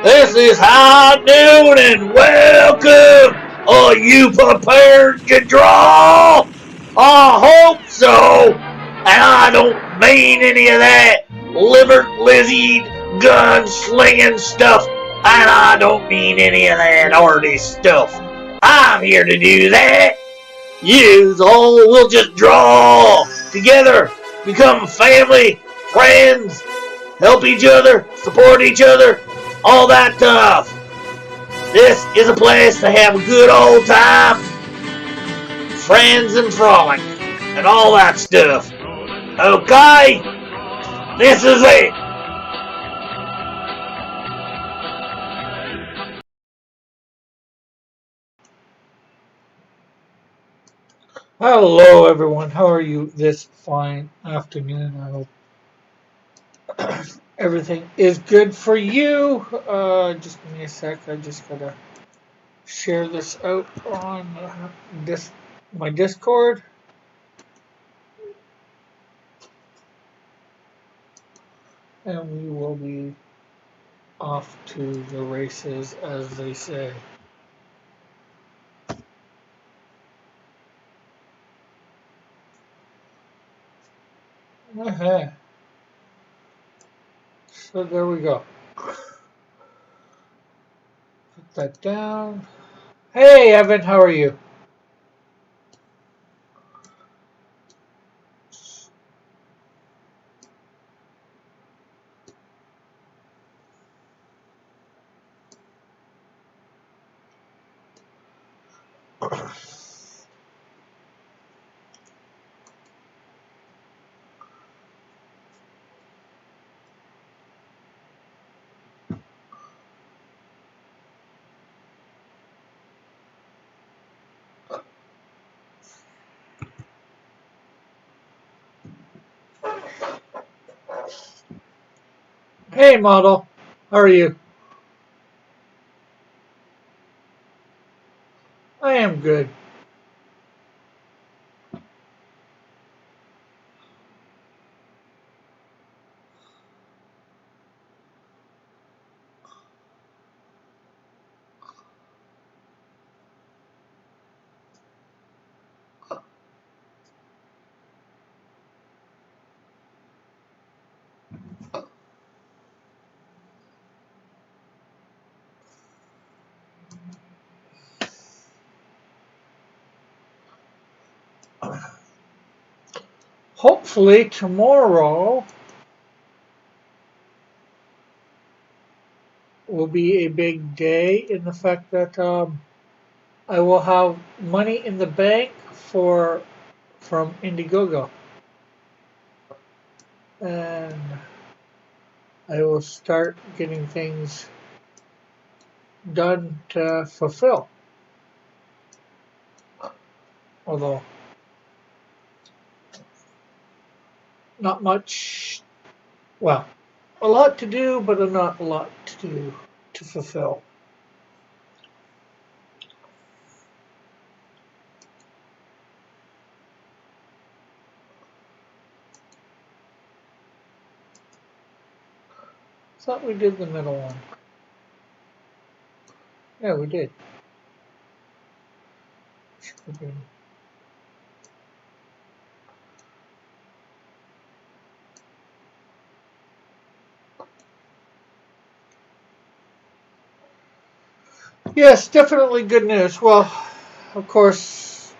This is High Noon and welcome. Are you prepared to draw? I hope so. And I don't mean any of that liver lizard gun slinging stuff. And I don't mean any of that arty stuff. I'm here to do that. You all will just draw together, become family, friends, help each other, support each other, all that stuff. This is a place to have a good old time, friends and frolic, and all that stuff. Okay? This is it. Hello, everyone. How are you this fine afternoon? I hope everything is good for you. Just give me a sec. I just gotta share this out on this my Discord, and we will be off to the races, as they say. Uh-huh. So there we go. Put that down. Hey, Evan. How are you? Hey, model. How are you? I am good. Hopefully tomorrow will be a big day in the fact that I will have money in the bank for from Indiegogo, and I will start getting things done to fulfill. Although not much, well, a lot to do, but not a lot to do to fulfill. Thought we did the middle one. Yeah, we did. Yes, definitely good news. Well, of course,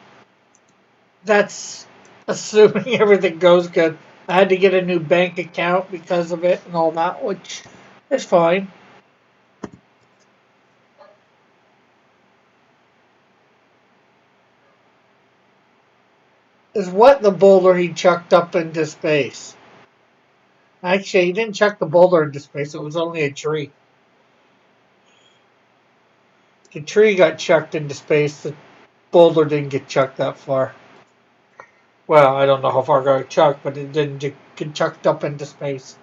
that's assuming everything goes good. I had to get a new bank account because of it and all that, which is fine. Is what the boulder he chucked up into space. Actually, he didn't chuck the boulder into space, it was only a tree. The tree got chucked into space, the boulder didn't get chucked that far. Well, I don't know how far it got chucked, but it didn't get chucked up into space.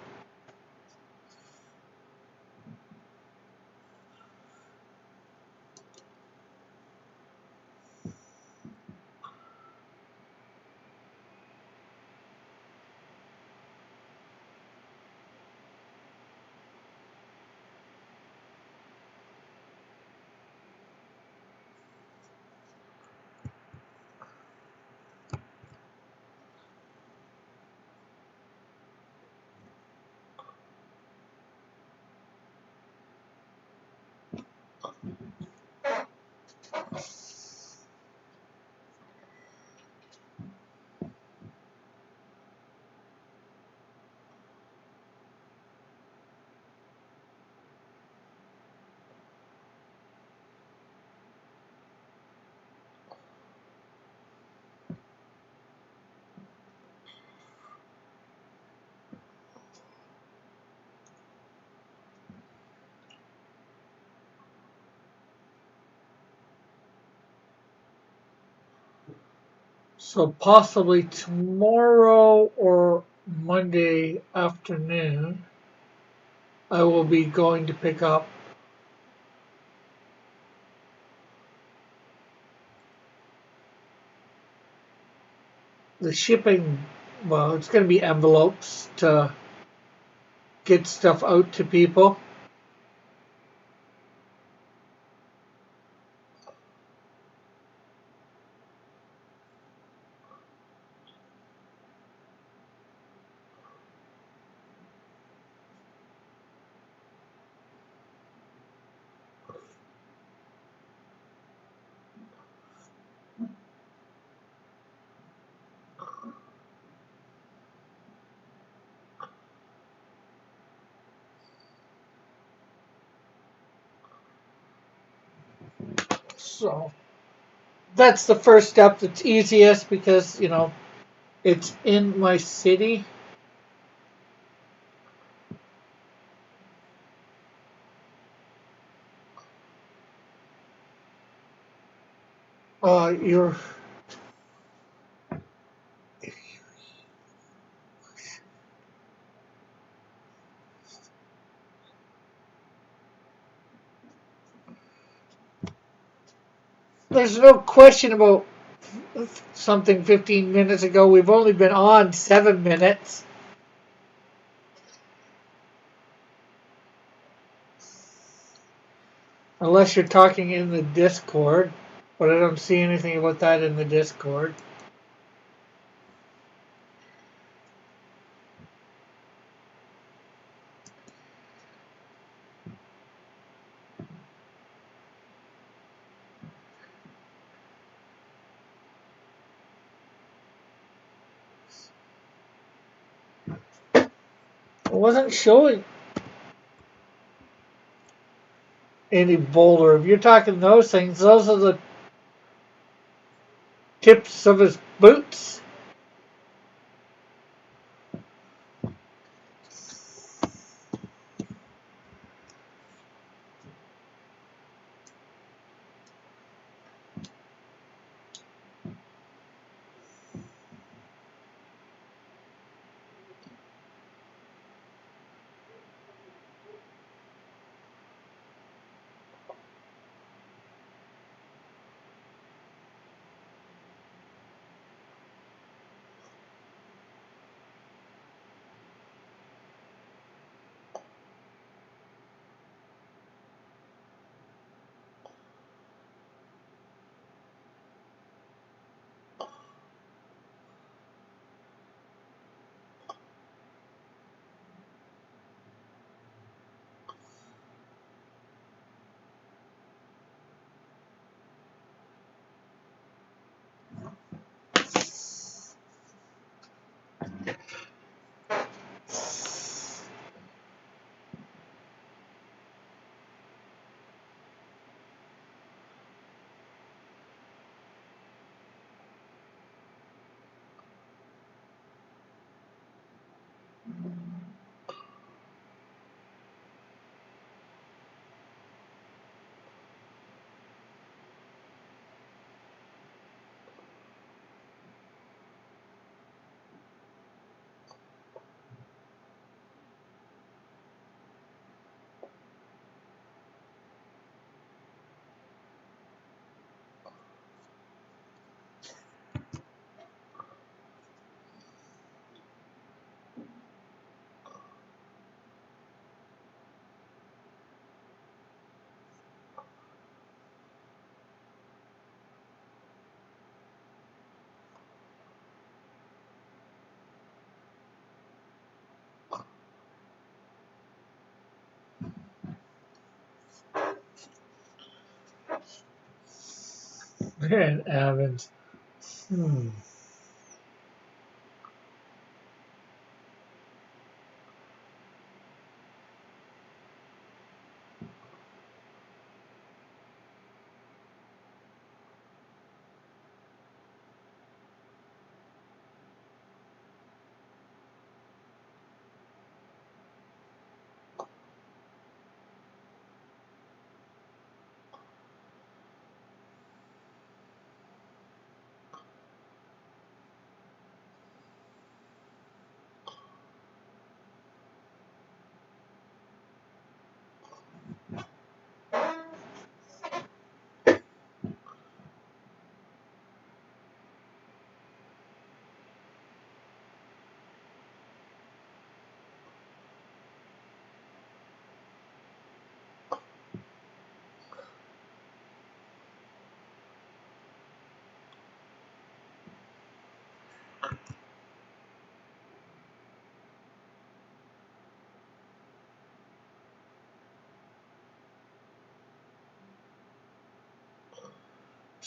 So possibly tomorrow or Monday afternoon, I will be going to pick up the shipping. Well, it's going to be envelopes to get stuff out to people. So that's the first step that's easiest because, it's in my city. You're There's no question about something 15 minutes ago. We've only been on 7 minutes. Unless you're talking in the Discord. But I don't see anything about that in the Discord. It wasn't showing any boulder. If you're talking those things, those are the tips of his boots. And Evans. Hmm.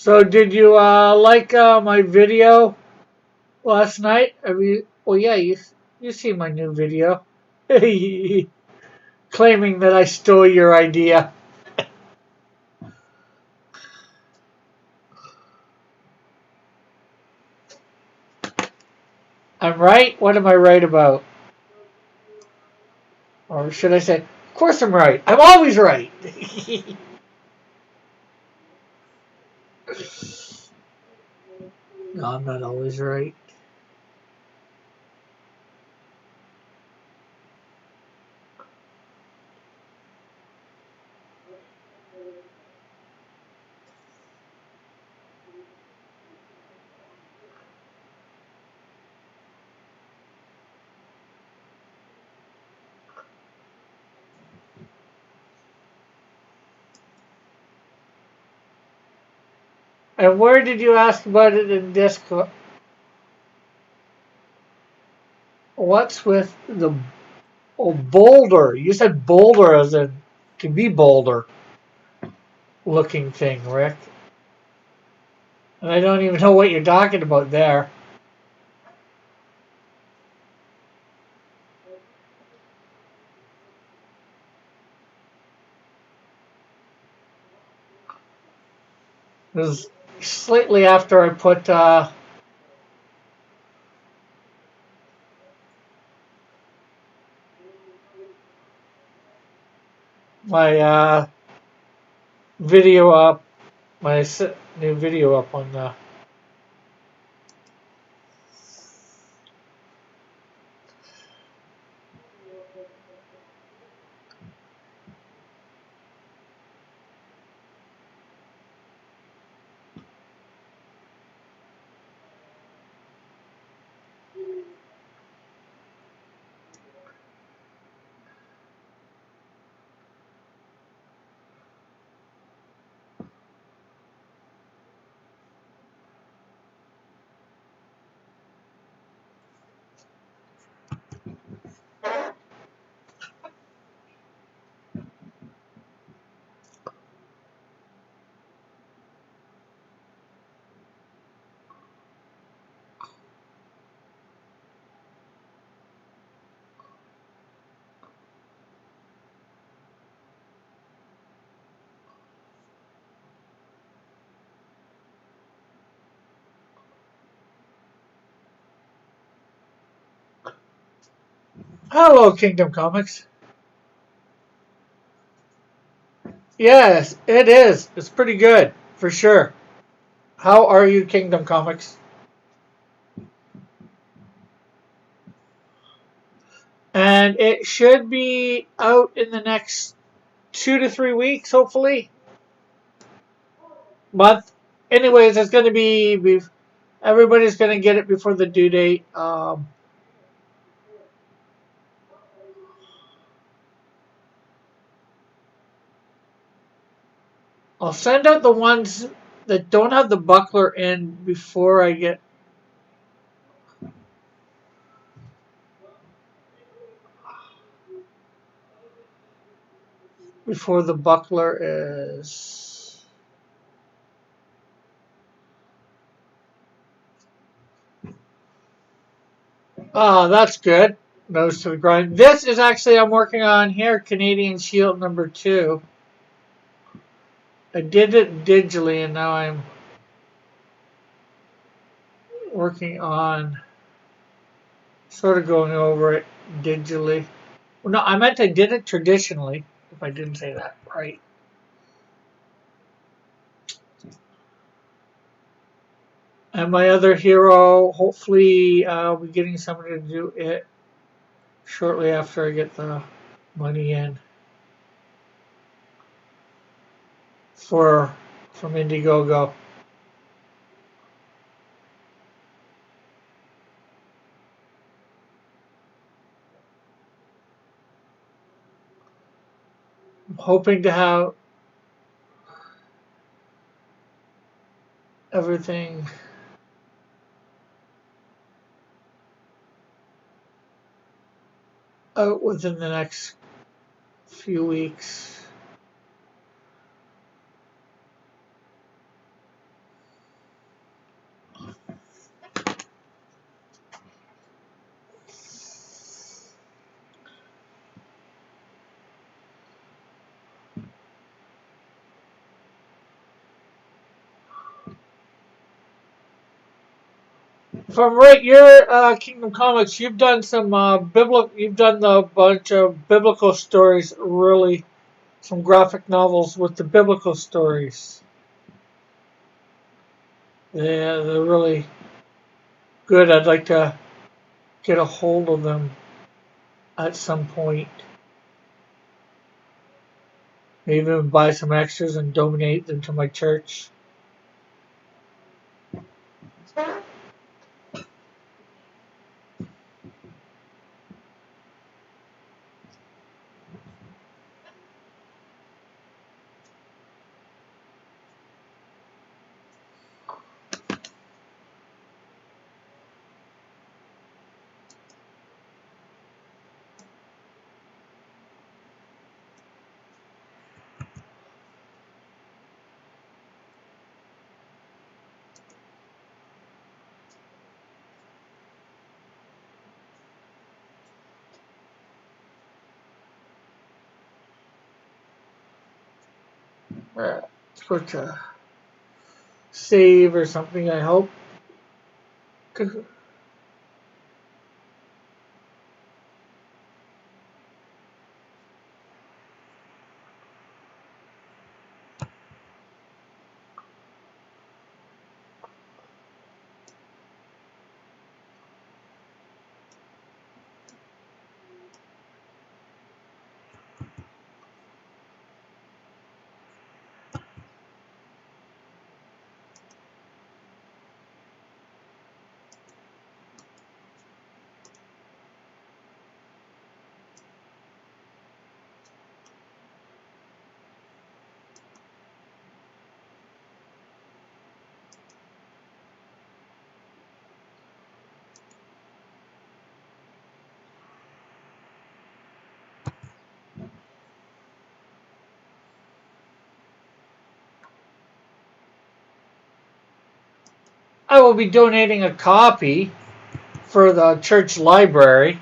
So did you like my video last night? Have you? Well, yeah, you see my new video, claiming that I stole your idea. I'm right. What am I right about? Or should I say, of course I'm right. I'm always right. No, I'm not always right. And where did you ask about it in Discord? What's with the boulder? You said boulder as in can be boulder looking thing, Rick. And I don't even know what you're talking about there. It was slightly after I put my video up, my new video up on the. Hello, Kingdom Comics. Yes, it is. It's pretty good, for sure. How are you, Kingdom Comics? And it should be out in the next 2 to 3 weeks, hopefully. Month. Anyways, it's going to be. Everybody's going to get it before the due date. I'll send out the ones that don't have the buckler in before I get. Before the buckler is. Ah, that's good. Nose to the grind. This is actually I'm working on here, Canadian Shield #2. I did it digitally and now I'm working on sort of going over it digitally. Well, no, I meant I did it traditionally, if I didn't say that right. And my other hero, hopefully, I'll be getting somebody to do it shortly after I get the money in from Indiegogo. I'm hoping to have everything out within the next few weeks. From right your Kingdom Comics, you've done some you've done a bunch of biblical stories, really, some graphic novels with the biblical stories. Yeah, they're really good. I'd like to get a hold of them at some point. Maybe even buy some extras and donate them to my church. Put a save or something, I hope. I will be donating a copy for the church library.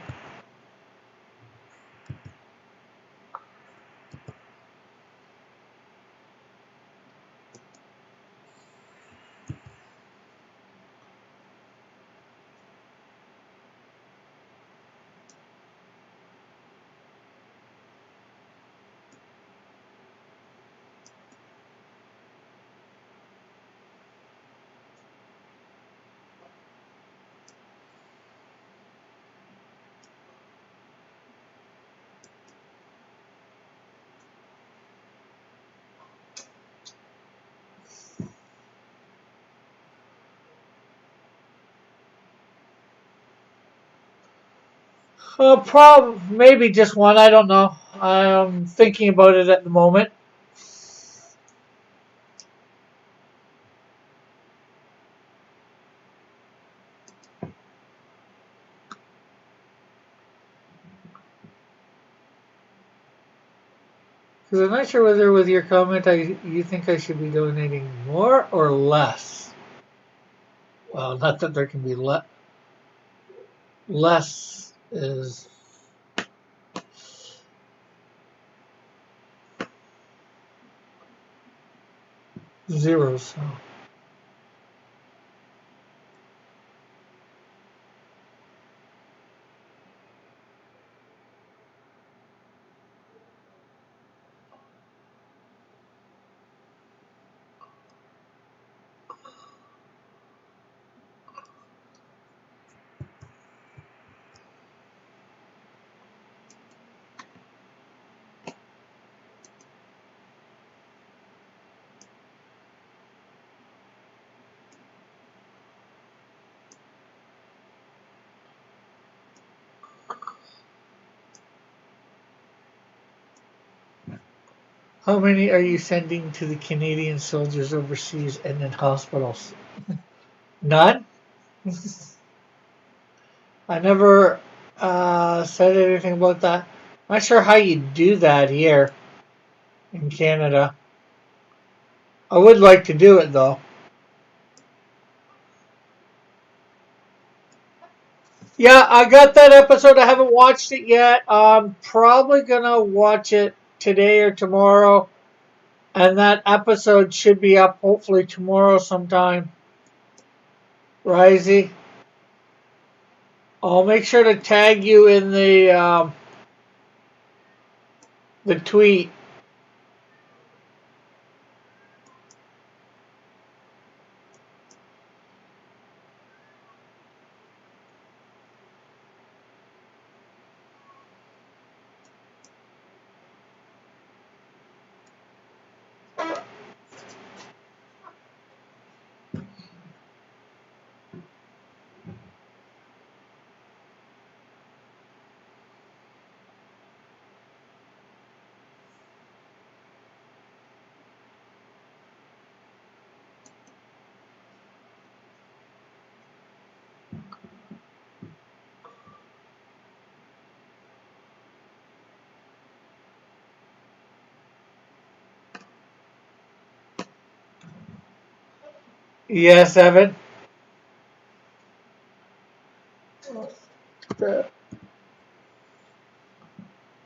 Maybe just one. I don't know. I'm thinking about it at the moment. Because I'm not sure whether with your comment you think I should be donating more or less. Well, not that there can be less is zero. So how many are you sending to the Canadian soldiers overseas and in hospitals? None? I never said anything about that. Not sure how you do that here in Canada. I would like to do it though. Yeah, I got that episode. I haven't watched it yet. I'm probably gonna watch it today or tomorrow. And that episode should be up hopefully tomorrow sometime. Risey. I'll make sure to tag you in the tweet. Yes, Evan.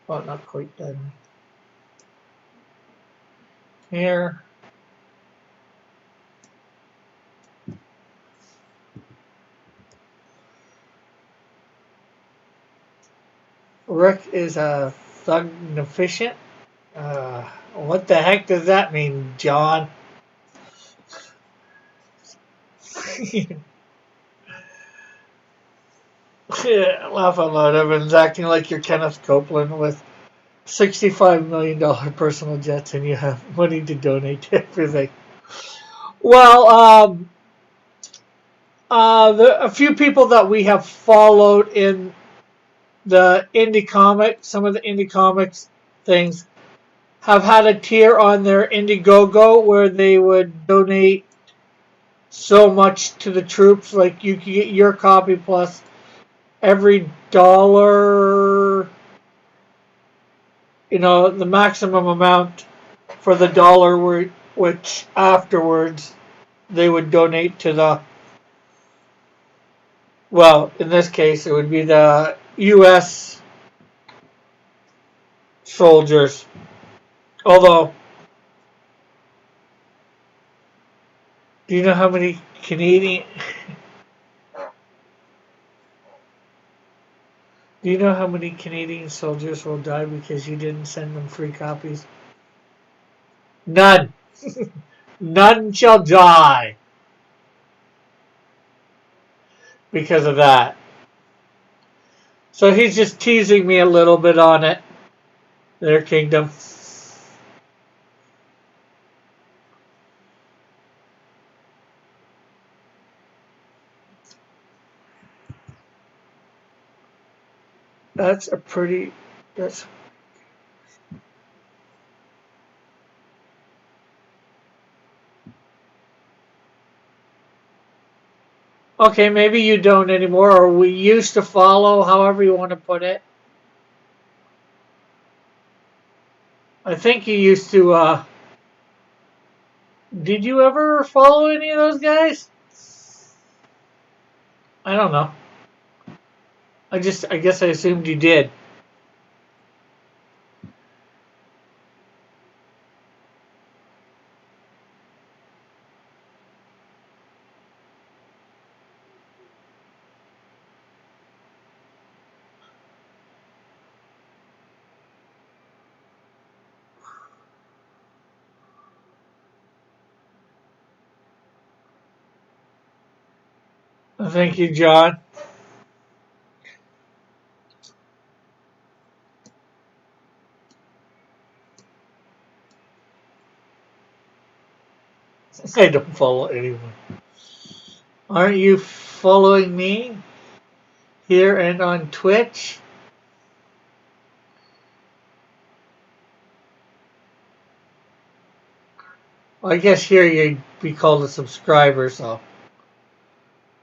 Oh, not quite done. Here. Rick is a thugnificent. What the heck does that mean, John? Laugh out loud. Evan's acting like you're Kenneth Copeland with $65 million personal jets and you have money to donate to everything. Well, a few people that we have followed in the indie comic, some of the indie comics things, have had a tier on their Indiegogo where they would donate so much to the troops. Like you could get your copy plus every dollar, the maximum amount for the dollar, which afterwards they would donate to the, well, in this case, it would be the U.S. soldiers. Although, do you know how many Canadian? Do you know how many Canadian soldiers will die because you didn't send them free copies? None. None shall die because of that. So he's just teasing me a little bit on it. Their kingdom. That's a pretty. That's. Okay, maybe you don't anymore, or we used to follow, however you want to put it. I think you used to, did you ever follow any of those guys? I don't know. I guess I assumed you did. Thank you, John. I don't follow anyone. Aren't you following me here and on Twitch? Well, I guess here you'd be called a subscriber, so.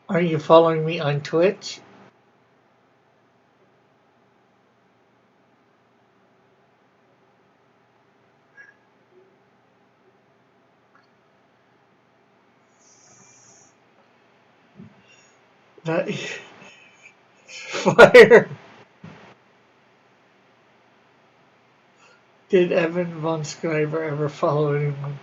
Aren't you following me on Twitch? That fire. Did Evan Von Scriver ever follow anyone?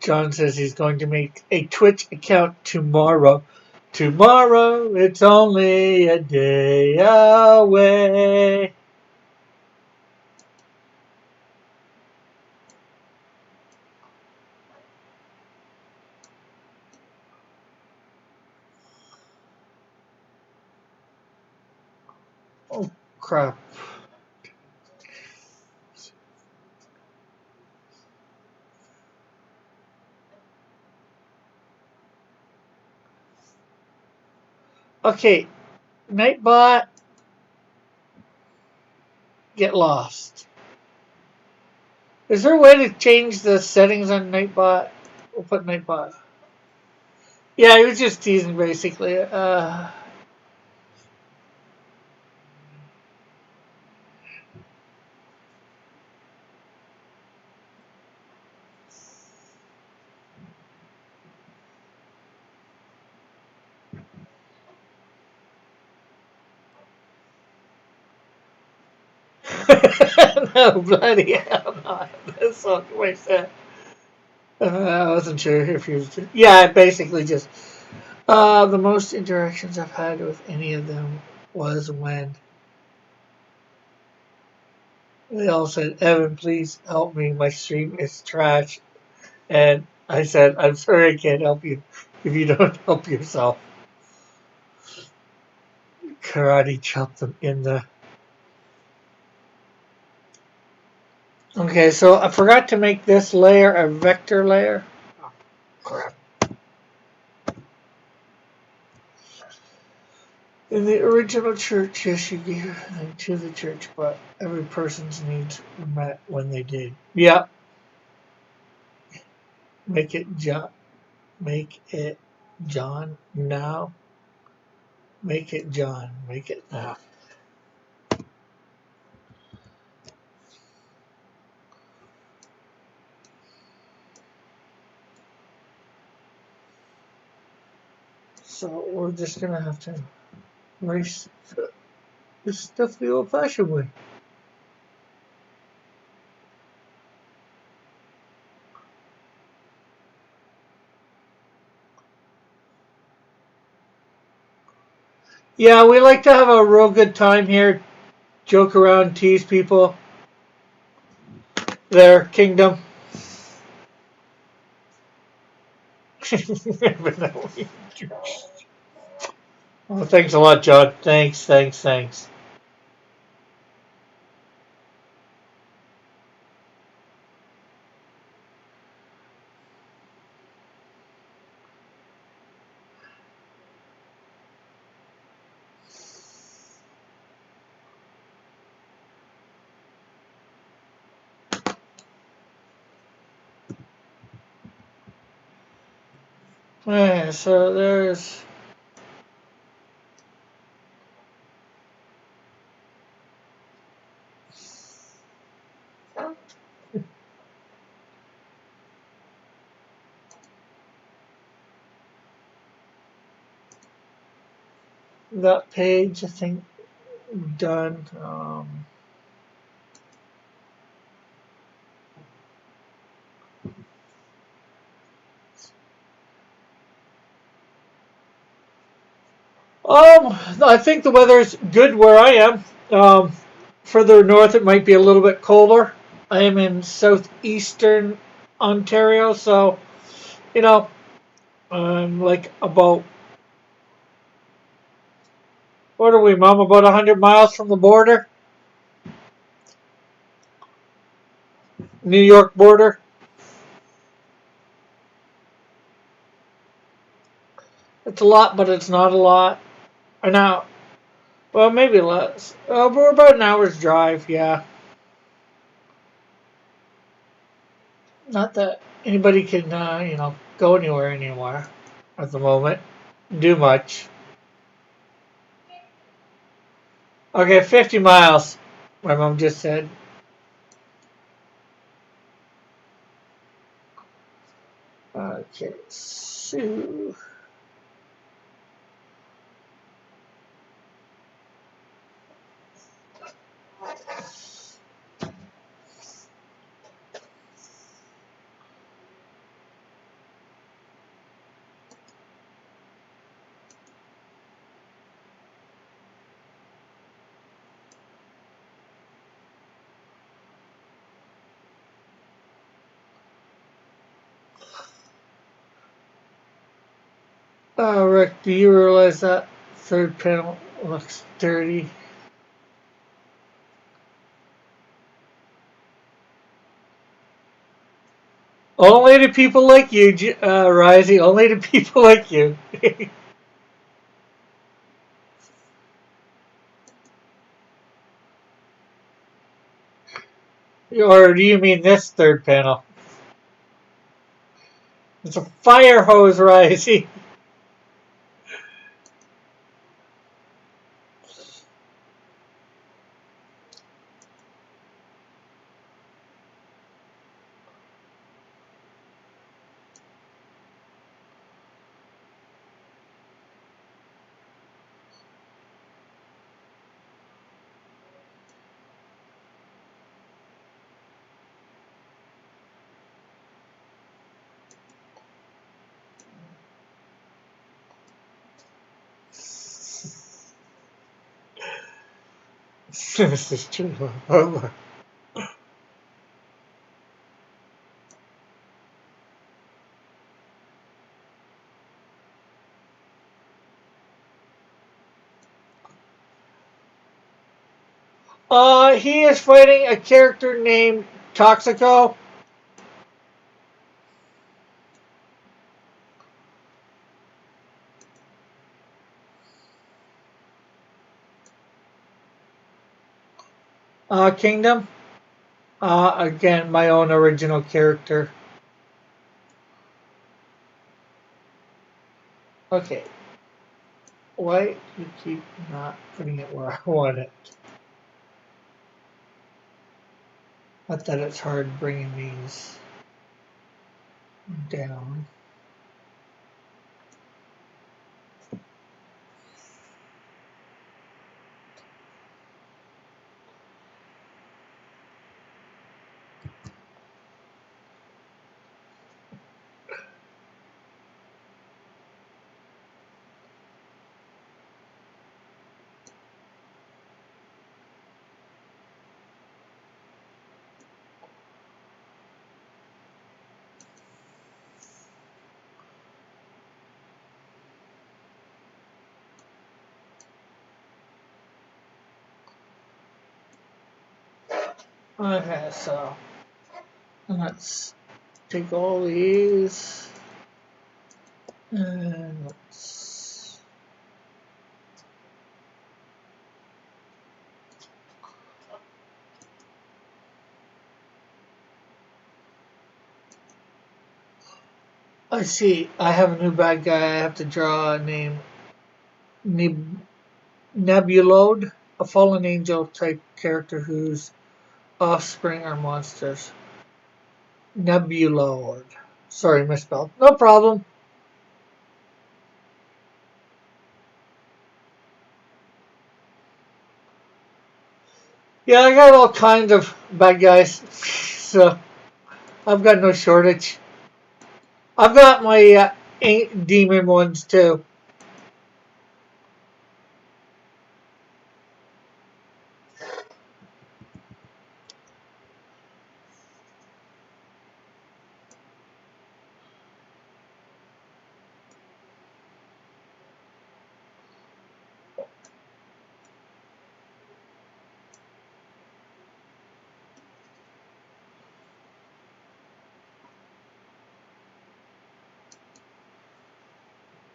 John says he's going to make a Twitch account tomorrow. Tomorrow, it's only a day away. Oh, crap. Okay, Nightbot, get lost. Is there a way to change the settings on Nightbot? We'll put Nightbot. Yeah, he was just teasing, basically. No, bloody hell, no. That's not the way I said. I wasn't sure if you was. Yeah, basically just. The most interactions I've had with any of them was when they all said, Evan, please help me. My stream is trash. And I said, I'm sorry I can't help you if you don't help yourself. Karate chopped them in the. Okay, so I forgot to make this layer a vector layer. Oh, crap. In the original church, yes, you gave them to the church, but every person's needs were met when they did. Yeah, make it John. Make it John now. Make it John. Make it now. So we're just gonna have to erase this stuff the old-fashioned way. Yeah, we like to have a real good time here. Joke around, tease people. Their kingdom. Oh, thanks a lot, John. Thanks, thanks, thanks. Yeah, so there's that page, I think, done. I think the weather's good where I am. Further north, it might be a little bit colder. I am in southeastern Ontario, so you know, I'm like about what are we, Mom? About 100 miles from the border, New York border. It's a lot, but it's not a lot. Or now, well, maybe less. But we're about an hour's drive. Yeah, not that anybody can, go anywhere anymore at the moment. Do much. Okay, 50 miles. My mom just said. Okay, so Rick, do you realize that third panel looks dirty? Only to people like you, Risey. Only to people like you. Or do you mean this third panel? It's a fire hose, Risey. This is true. He is fighting a character named Toxico. Kingdom. Again, my own original character. Okay. Why do you keep not putting it where I want it? Not that it's hard bringing these down. Okay, so let's take all these and let's. I see. I have a new bad guy. I have to draw named Nebulode, a fallen angel type character whose offspring are monsters. Nebulode. Sorry, misspelled. No problem. Yeah, I got all kinds of bad guys, so I've got no shortage. I've got my demon ones too.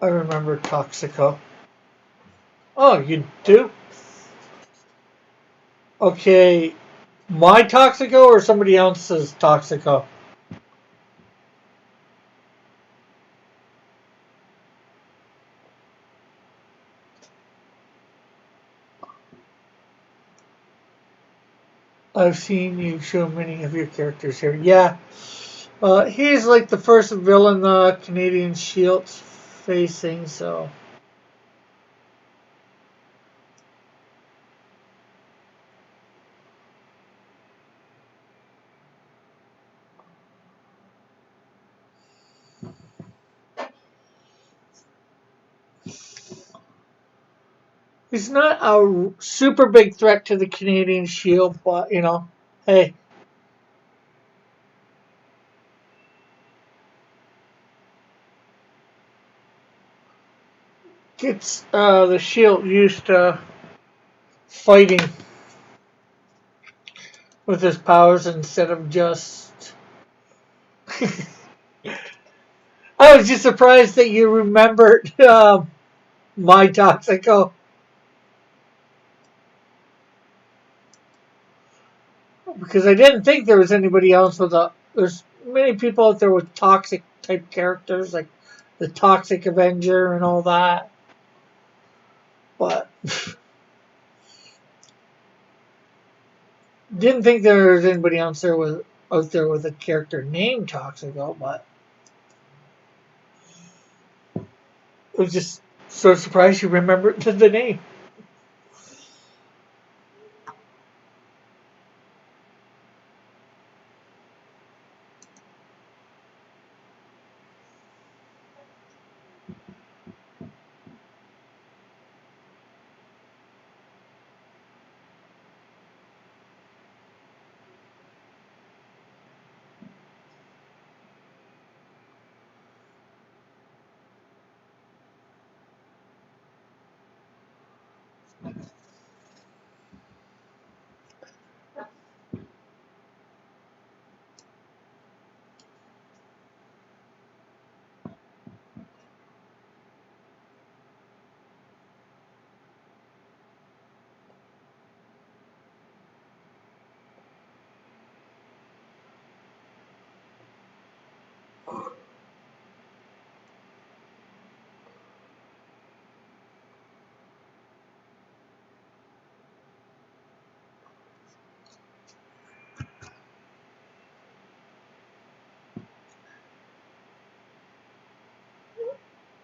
I remember Toxico. Oh, you do? Okay, my Toxico or somebody else's Toxico? I've seen you show many of your characters here. Yeah, he's like the first villain Canadian Shield's facing, so. He's not a super big threat to the Canadian Shield, but, hey. gets the shield used to fighting with his powers instead of just. I was just surprised that you remembered my Toxico. Because I didn't think there was anybody else with a. There's many people out there with toxic type characters, like the Toxic Avenger and all that. But didn't think there was anybody else there with out there with a character named Toxico. But it was just so surprised you remembered the name.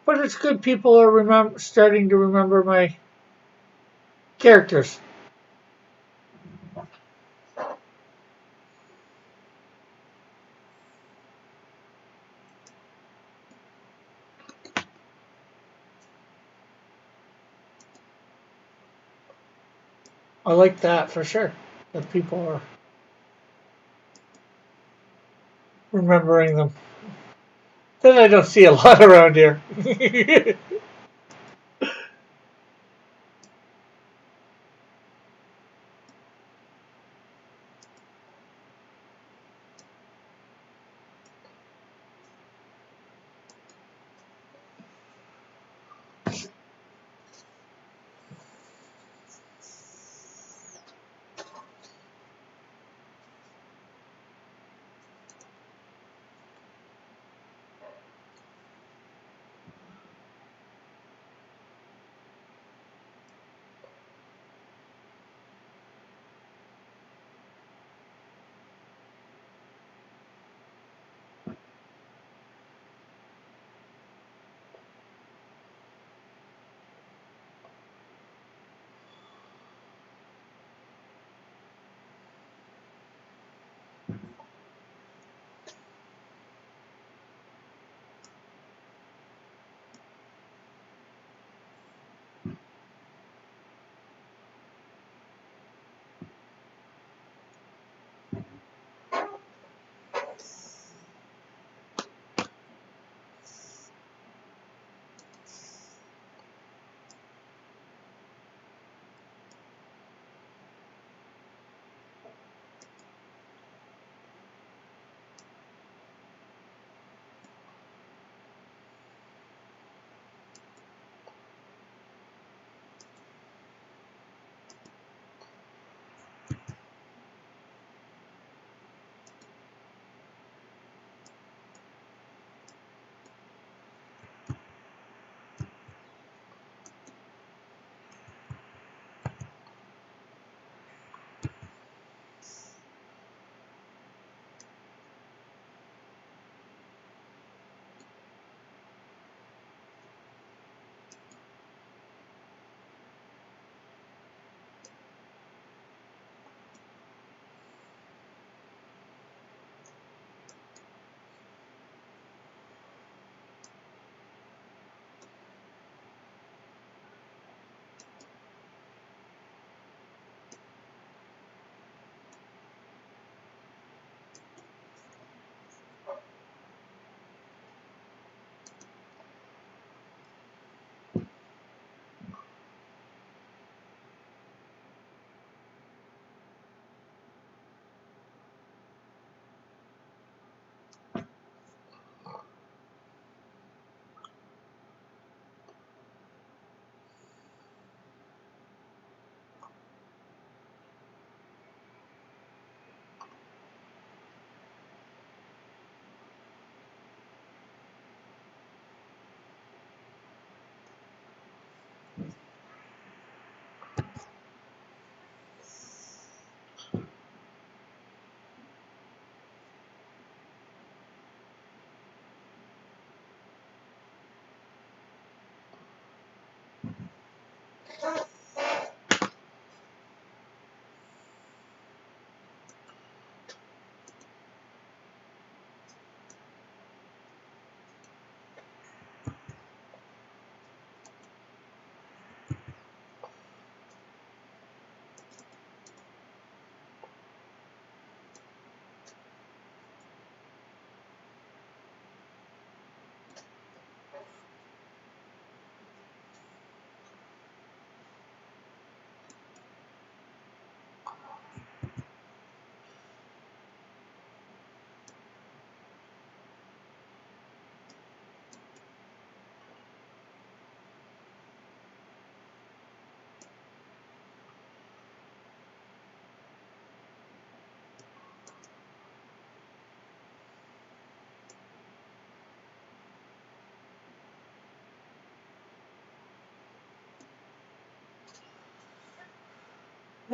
But it's good people are starting to remember my characters. I like that for sure. That people are remembering them. Then I don't see a lot around here.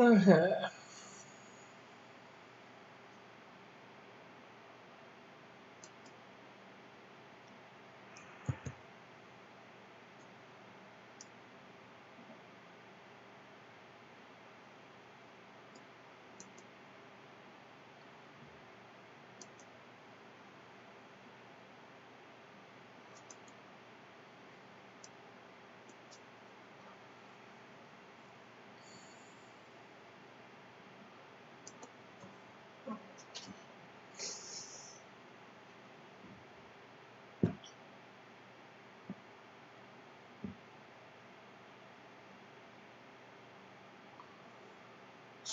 Okay.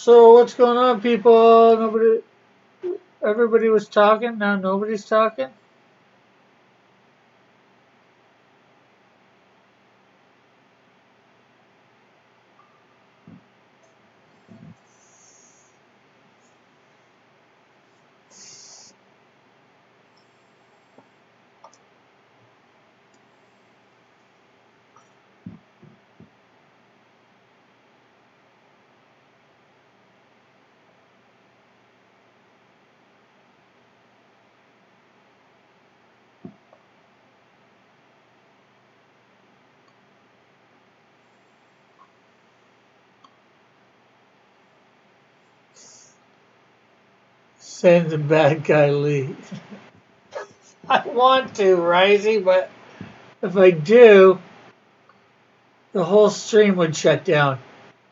So what's going on, people? Everybody was talking. Now nobody's talking. Send the bad guy Lee. I want to, Risey, but if I do, the whole stream would shut down,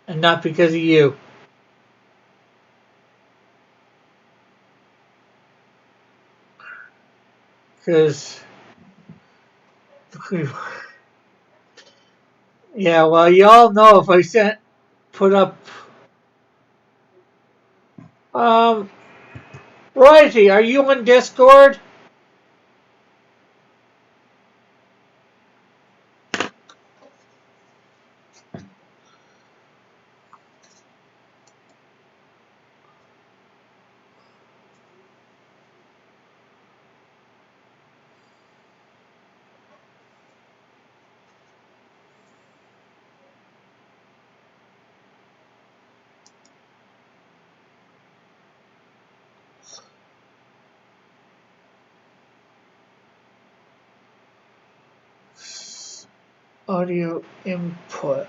and not because of you. Because, yeah, well, y'all know if I put up, um, Risey, are you in Discord? Audio input.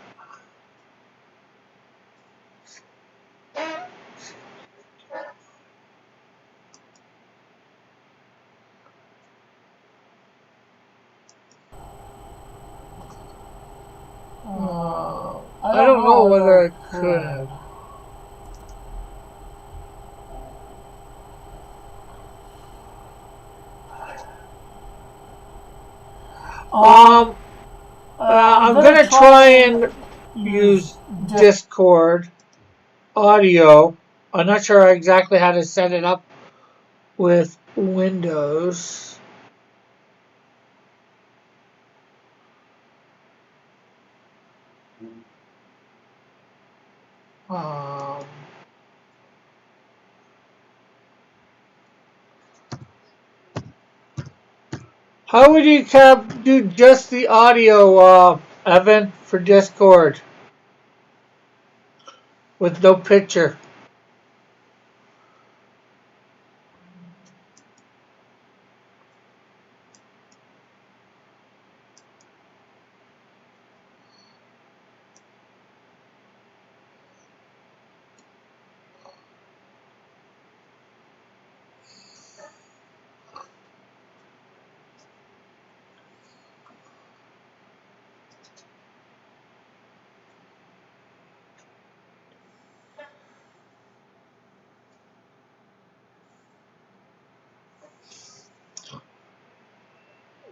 I don't know whether I could. I'm gonna try and use Discord audio. I'm not sure exactly how to set it up with Windows. Um, how would you do just the audio, Evan, for Discord with no picture?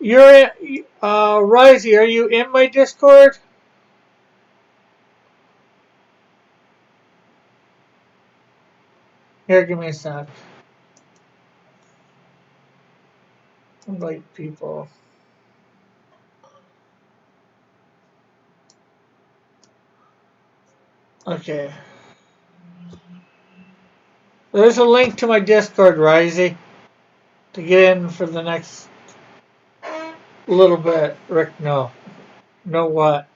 You're in, Risey, are you in my Discord? Here, give me a sec. Invite people. Okay. There's a link to my Discord, Risey, to get in for the next little bit. Rick, no. Know what?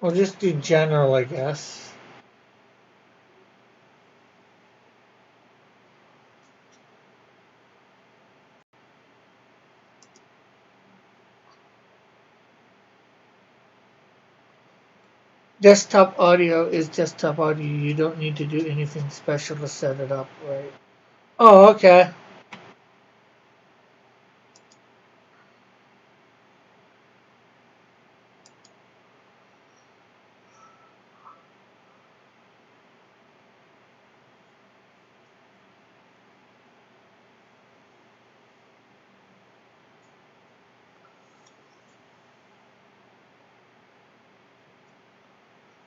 We'll just do general, I guess. Desktop audio is desktop audio. You don't need to do anything special to set it up, right? Oh, okay.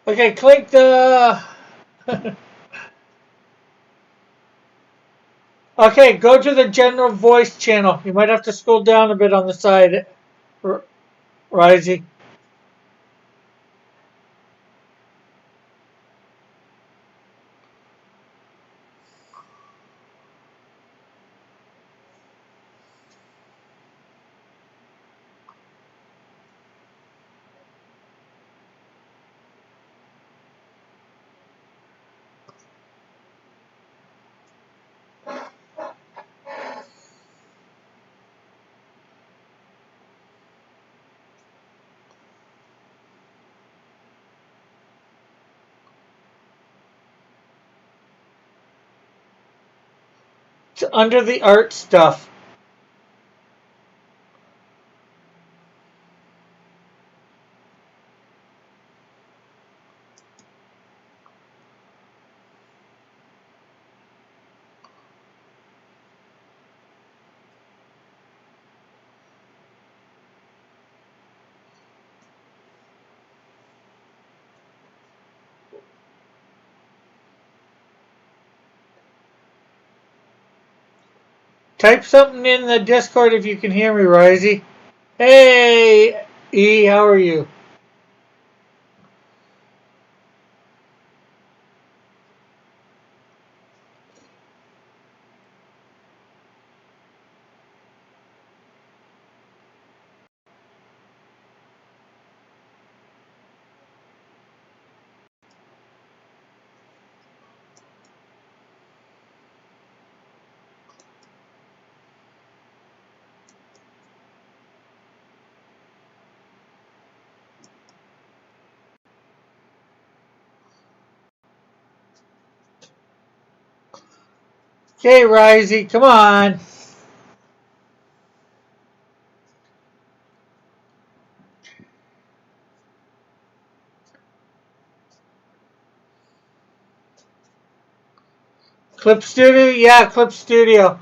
Okay, click the... Okay, go to the general voice channel. You might have to scroll down a bit on the side, Risey. It's under the art stuff. Type something in the Discord if you can hear me, Risey. Hey, E, how are you? Okay, Risey, come on. Clip Studio? Yeah, Clip Studio.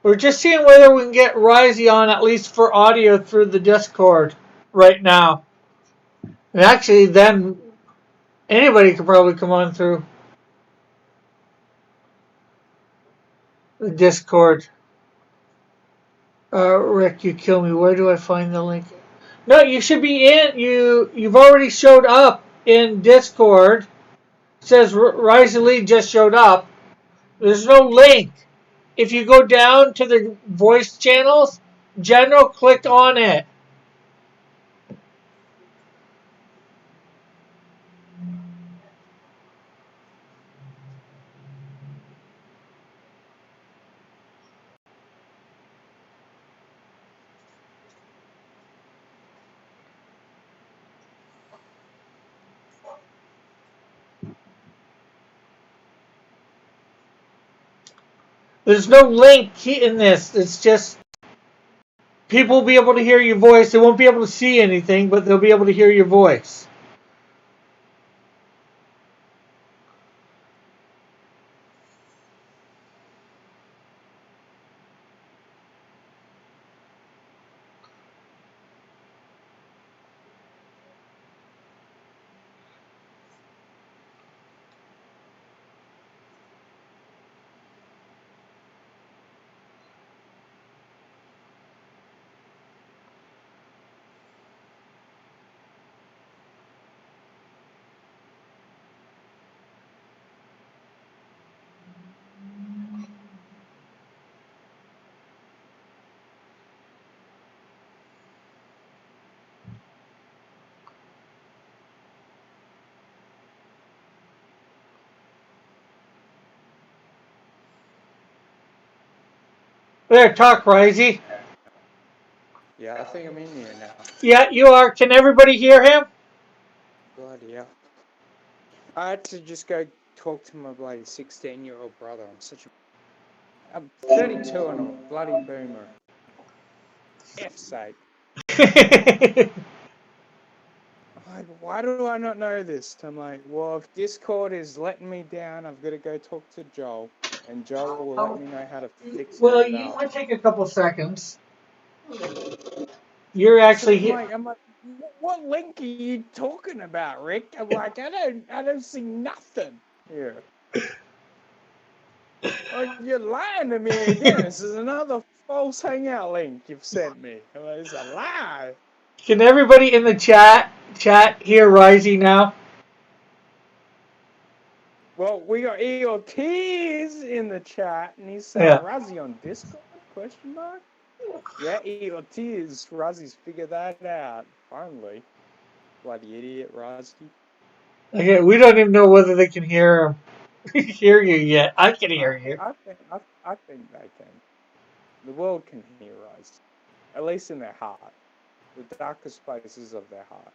We're just seeing whether we can get Risey on at least for audio through the Discord right now. And actually, then anybody could probably come on through the Discord. Rick, you kill me. Where do I find the link? No, you should be in. You've already showed up in Discord. It says Risey Lee just showed up. There's no link. If you go down to the voice channels, general, click on it. There's no link in this. It's just people will be able to hear your voice. They won't be able to see anything, but they'll be able to hear your voice. There, talk, Risey. Yeah, I think I'm in here now. Yeah, you are. Can everybody hear him? Bloody hell. I had to just go talk to my bloody 16-year-old brother. I'm 32 and I'm a bloody boomer. F's sake. Like, why do I not know this? I'm like, well, if Discord is letting me down, I've got to go talk to Joel. And Joel will let me know how to fix Well, it you up. might take a couple seconds. You're actually here. I'm like, what link are you talking about, Rick? I'm like, I don't see nothing here. Oh, you're lying to me again. This is another false hangout link you've sent me. I'm like, it's a lie. Can everybody in the chat hear Risey now? Well, we got EOTs in the chat, and he's saying, Yeah. Razzie on Discord? Question mark? Yeah, EOTs. Razzie's figured that out. Finally. Bloody idiot, Razzie. Okay, we don't even know whether they can hear hear you yet. I can hear you. I think they can. The world can hear us. At least in their heart. The darkest places of their heart.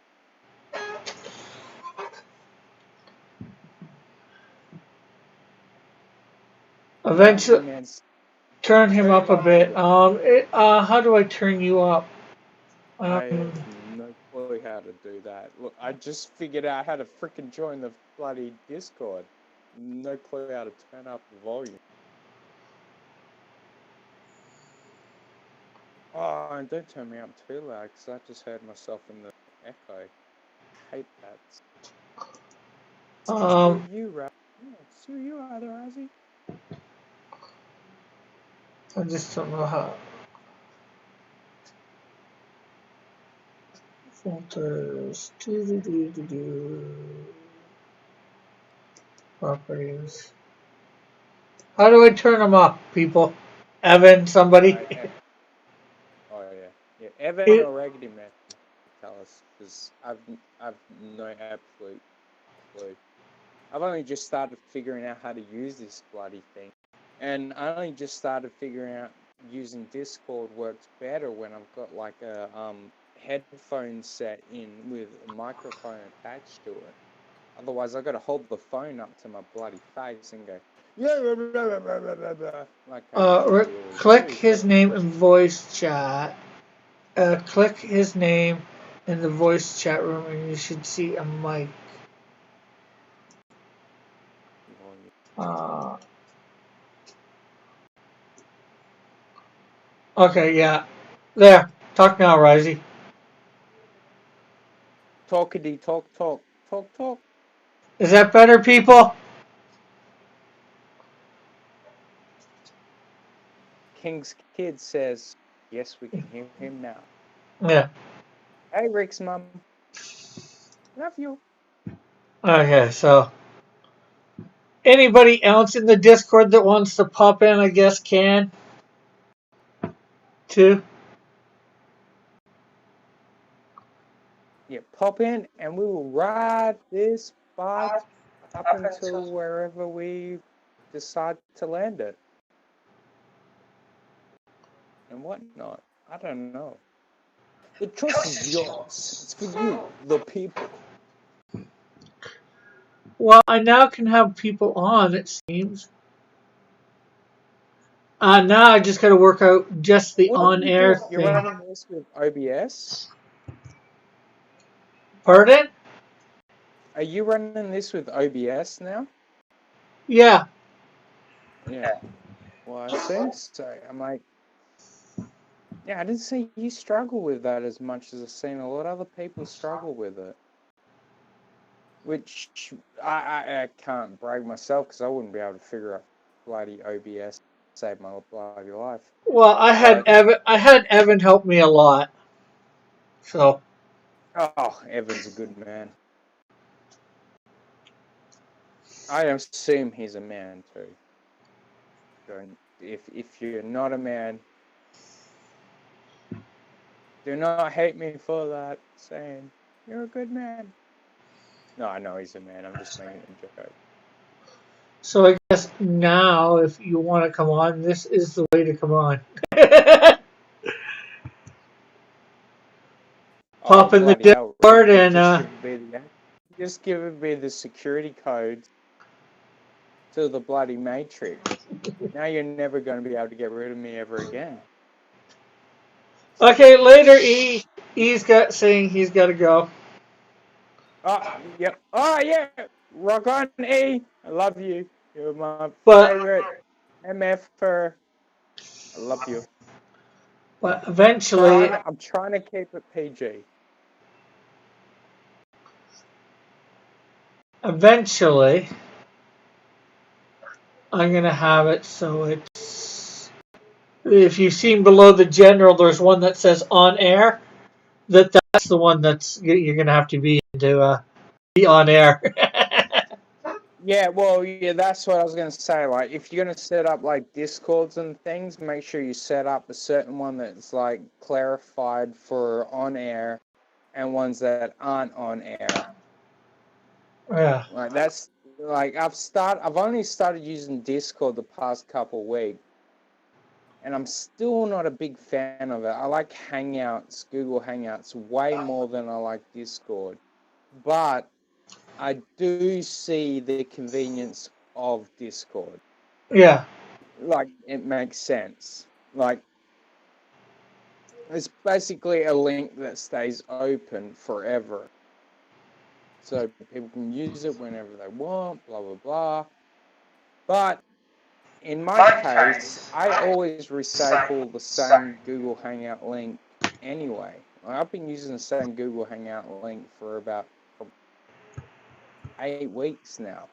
Eventually, turn him up a bit. How do I turn you up? I have no clue how to do that. Look, I just figured out how to frickin' join the bloody Discord. No clue how to turn up the volume. Oh, and don't turn me up too loud, because I just heard myself in the echo. I hate that. Screw you, Razzie. Yeah, screw you, either, Razzie. I just don't know how. Filters. Properties. How do I turn them up, people? Evan, somebody? Oh, yeah. Evan or Raggedy Man, tell us, because I've no absolute clue. I've only just started figuring out how to use this bloody thing. And I only just started figuring out using Discord works better when I've got like a headphone set in with a microphone attached to it. Otherwise, I've got to hold the phone up to my bloody face and go, like click his name in voice chat. Click his name in the voice chat room and you should see a mic. Okay, yeah. There. Talk now, Risey. Talkity, talk. Is that better, people? King's Kid says, yes, we can hear him now. Yeah. Hey, Rick's mum. Love you. Okay, so anybody else in the Discord that wants to pop in, I guess, can. Too. Yeah, pop in and we will ride this bike up until wherever we decide to land it. And whatnot. I don't know. The choice is yours. It's for you, the people. Well, I now can have people on, it seems. Now I just got to work out just the What are you on-air doing? You're thing. running this with OBS? Pardon? Are you running this with OBS now? Yeah. Yeah. Well, I think so. I'm like, yeah, I didn't see you struggle with that as much as I've seen a lot of other people struggle with it. Which I can't brag myself because I wouldn't be able to figure out bloody OBS to save my bloody life. Well, I had Evan help me a lot. So. Oh, Evan's a good man. I assume he's a man too. If you're not a man, do not hate me for that, saying you're a good man. No, I know he's a man. I'm just making a joke. So I guess now, if you want to come on, this is the way to come on. Pop in the Discord and just giving me the security code to the bloody Matrix. Now you're never going to be able to get rid of me ever again. Okay, later, E. E's saying he's got to go. Oh, yep. Oh, yeah. Rock on, E. I love you. You're my favorite MFer. I love you. But eventually... I'm trying to keep it PG. Eventually, I'm going to have it so it's... If you've seen below the general, there's one that says on air. That's the one that's you're going to have to be into be on air. Yeah, well, yeah, that's what I was going to say. Like, if you're going to set up, like, Discords and things, make sure you set up a certain one that's, like, clarified for on-air and ones that aren't on-air. Yeah. Like, that's, like, I've only started using Discord the past couple weeks, and I'm still not a big fan of it. I like Hangouts, Google Hangouts, way more than I like Discord. But I do see the convenience of Discord. Yeah. Like, it makes sense. Like, it's basically a link that stays open forever. So people can use it whenever they want, blah, blah, blah. But in my case, I always recycle the same Google Hangout link anyway. I've been using the same Google Hangout link for about 8 weeks now.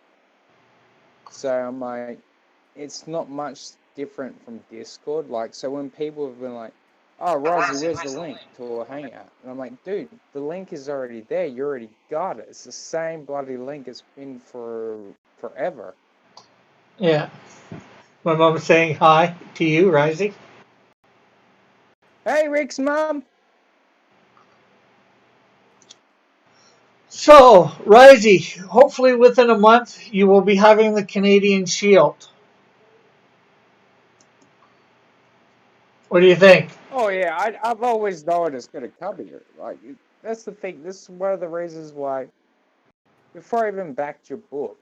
So I'm like, it's not much different from Discord. Like, so when people have been like, oh, Rosie, where's the link to a Hangout? And I'm like, dude, the link is already there. You already got it. It's the same bloody link it's been for forever. Yeah. My mom's saying hi to you, Rising. Hey, Rick's mom. So, Risey, hopefully within a month you will be having the Canadian Shield. What do you think? Oh yeah, I've always known it's gonna come here. Like, that's the thing. This is one of the reasons why, before I even backed your book,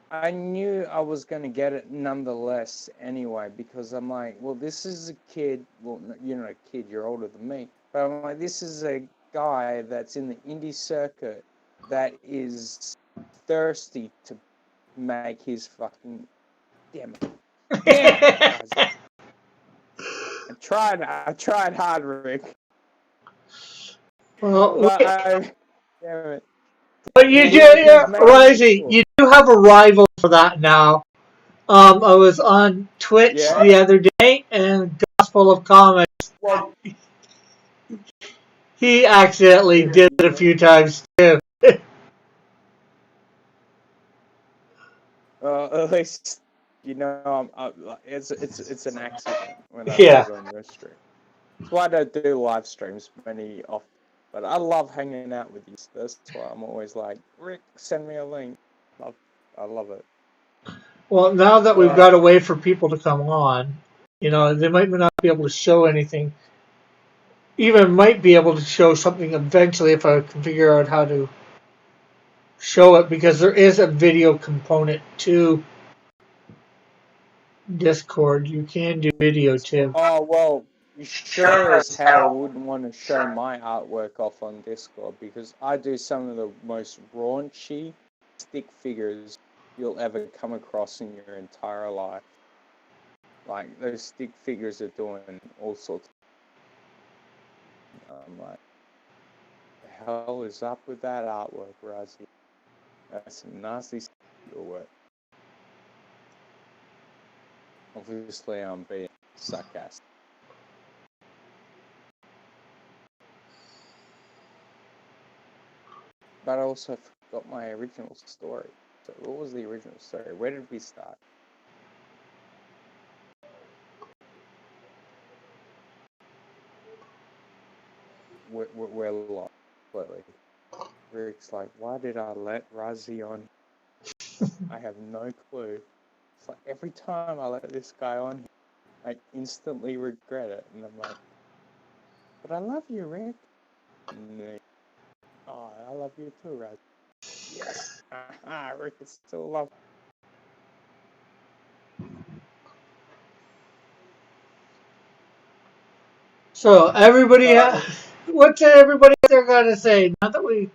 I knew I was gonna get it nonetheless anyway, because I'm like, well, this is a kid. Well, you're not a kid. You're older than me. But I'm like, this is a guy that's in the indie circuit that is thirsty to make his fucking damn it. I tried hard, Rick. Well, But damn it. But you do, Risey, you do have a rival for that now. I was on Twitch the other day, and Gospel of Comics, he accidentally did it a few times too. At least you know it's an accident when I was on your stream. That's why I don't do live streams many often. But I love hanging out with you. That's why I'm always like, Rick, send me a link. I love it. Well, now that we've got a way for people to come on, you know, they might not be able to show anything. Even might be able to show something eventually if I can figure out how to show it, because there is a video component to Discord. You can do video too. Oh, well, you sure as hell wouldn't want to show my artwork off on Discord because I do some of the most raunchy stick figures you'll ever come across in your entire life. Like, those stick figures are doing all sorts. I'm like, the hell is up with that artwork, Razzie? That's some nasty work. Obviously, I'm being sarcastic. But I also forgot my original story. So what was the original story? Where did we start? We're lost completely. Rick's like, why did I let Razzie on? I have no clue. It's like every time I let this guy on, I instantly regret it. And I'm like, but I love you, Rick. No. Oh, I love you too, Razzie. Yes. Rick is still love. So everybody, what's everybody out there got to say now that we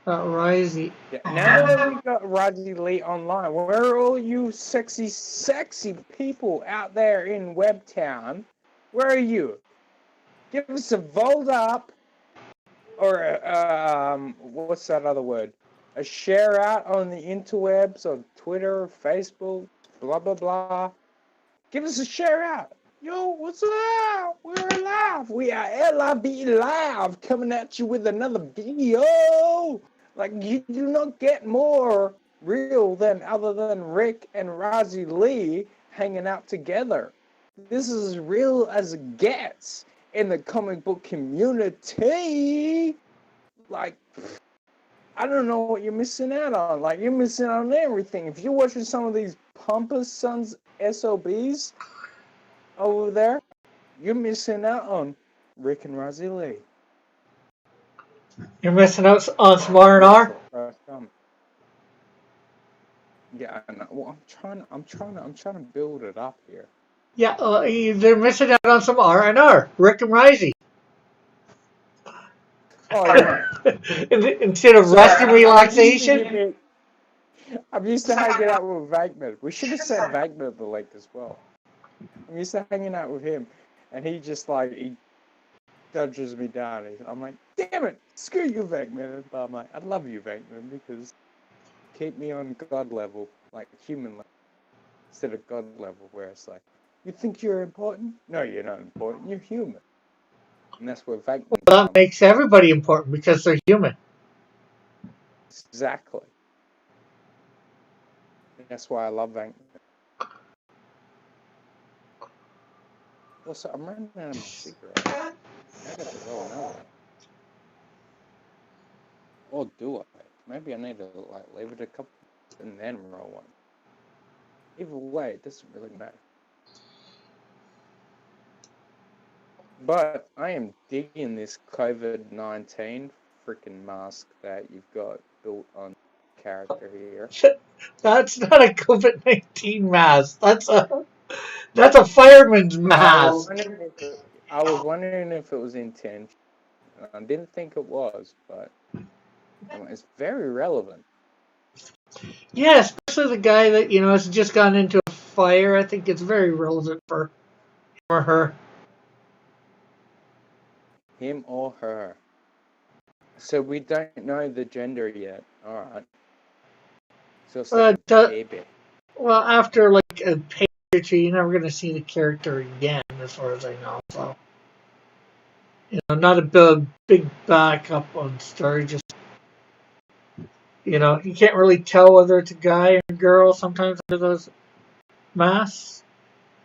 got Risey? Yeah, now that we got Razzie Lee online, where are all you sexy, sexy people out there in Webtown? Where are you? Give us a vote up, or what's that other word? A share out on the interwebs, on Twitter, Facebook, blah blah blah. Give us a share out. Yo, what's up? We're alive. We are LIV live, coming at you with another video. Like, you do not get more real than other than Rick and Razzie Lee hanging out together. This is as real as it gets in the comic book community. Like, I don't know what you're missing out on. Like, you're missing out on everything. If you're watching some of these Pompous Sons SOBs over there, you're missing out on Rick and Razzie Lee. You're missing out on some R&R. Yeah, I know. Well, I'm trying to build it up here. Yeah, they're missing out on some R&R. Rick and Risey. Oh yeah. Instead of rest and relaxation. I'm used to hanging out with Wagner. We should have sent Wagner the link as well. I'm used to hanging out with him, and he just like he dodges me down. I'm like, damn it, screw you, Wagner. But I'm like, I love you, Wagner, because keep me on God level, like human level, instead of God level, where it's like, you think you're important? No, you're not important. You're human, and that's where Wagner. Well, that makes everybody important because they're human. Exactly. That's why I love Wagner. Also, I'm running out of my cigarette. I gotta roll another one. Or do I? Maybe I need to like leave it a couple and then roll one. Either way, it doesn't really matter. But I am digging this COVID-19 freaking mask that you've got built on character here. That's not a COVID-19 mask. That's a fireman's mask. I was wondering if it was intentional. I didn't think it was, but it's very relevant. Yeah, especially the guy that has just gotten into a fire. I think it's very relevant for him or her. Him or her. So we don't know the gender yet. All right. So it's like a baby. Well, after like a page or two, you're never gonna see the character again, as far as I know. So, not a big backup on story. Just you can't really tell whether it's a guy or a girl sometimes under those masks.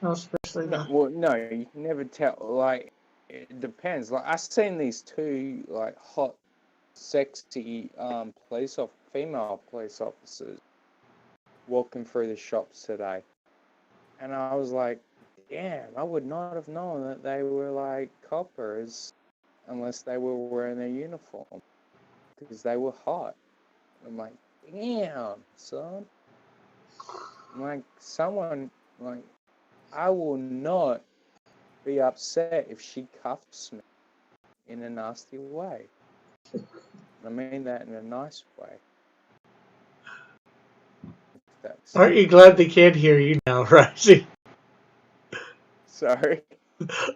Especially that. Well, no, you can never tell. Like, it depends. Like, I've seen these two like hot, sexy female police officers walking through the shops today, and I was like, damn, I would not have known that they were like coppers unless they were wearing their uniform because they were hot. I'm like, damn, son. like someone, like, I will not be upset if she cuffs me in a nasty way. I mean that in a nice way. Aren't you glad they can't hear you now, Risey? Sorry.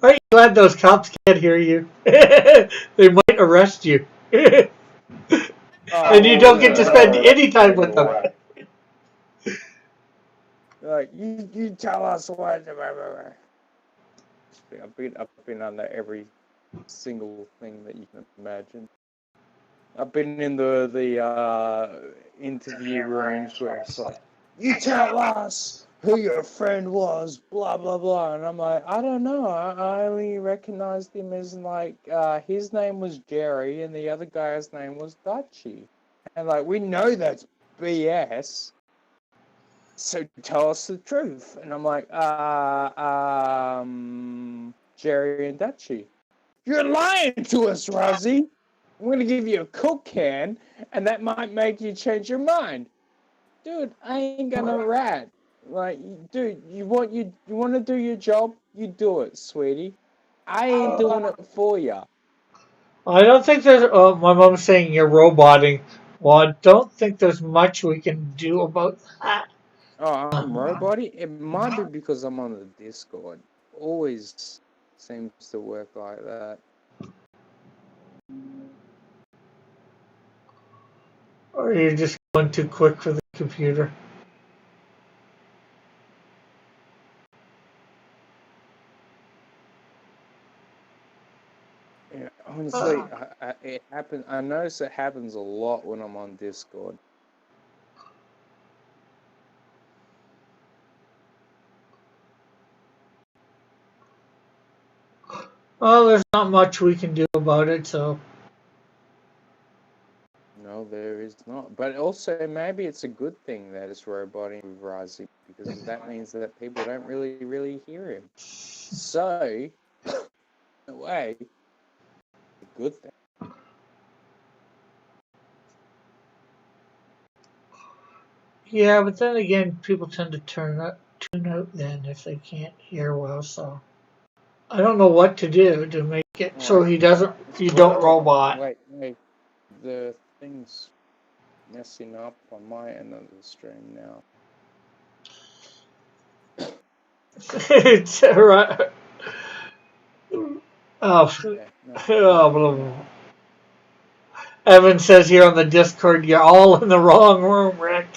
Aren't you glad those cops can't hear you? They might arrest you. And you don't get to spend any time with them. Like, you tell us what. I've been under every single thing that you can imagine. I've been in the interview rooms where it's like, you tell us who your friend was, blah blah blah, and I'm like, I don't know. I only recognized him as like his name was Jerry and the other guy's name was Dutchy, and like we know that's BS. So tell us the truth, and I'm like, Jerry and Dutchy. You're lying to us, Rozzy. I'm going to give you a Coke can, and that might make you change your mind. Dude, I ain't gonna rat. Like, dude, you want to do your job? You do it, sweetie. I ain't doing it for you. I don't think there's. Oh, my mom's saying you're roboting. Well, I don't think there's much we can do about that. Oh, I'm roboting? It might be because I'm on the Discord. Always seems to work like that. Or you're just going too quick for the computer. Yeah, honestly, it happens. I notice it happens a lot when I'm on Discord. Well, there's not much we can do about it, so. No, there is not. But also, maybe it's a good thing that it's roboting with Razi, because that means that people don't really hear him. So, in a way, a good thing. Yeah, but then again, people tend to tune out then if they can't hear well, so. I don't know what to do to make it so he doesn't, you don't robot. Wait. The thing's messing up on my end of the stream now. It's right. Oh, Yeah, no. oh, blah, blah. Evan says here on the Discord, you're all in the wrong room, Rick.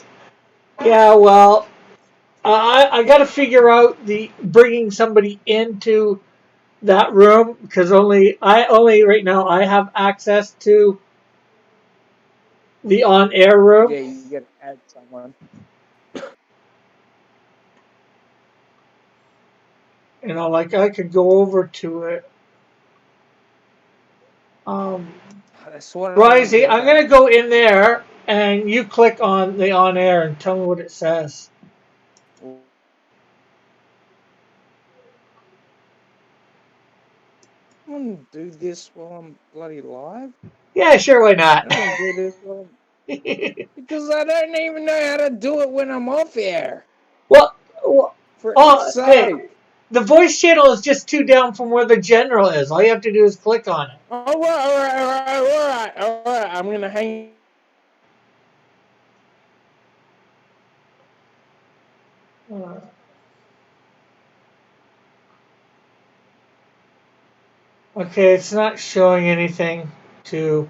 Yeah, well, I got to figure out the bringing somebody into that room because only right now I have access to the on-air room. Yeah, you gotta add someone. You know, like I could go over to it. That's what Risey, I'm gonna go in there and you click on the on-air and tell me what it says. I want to do this while I'm bloody live. Yeah, sure, why not? I don't do this while because I don't even know how to do it when I'm off air. well, For oh, sake. hey, the voice channel is just 2 down from where the general is. All you have to do is click on it. All right. I'm gonna hang. Okay, it's not showing anything to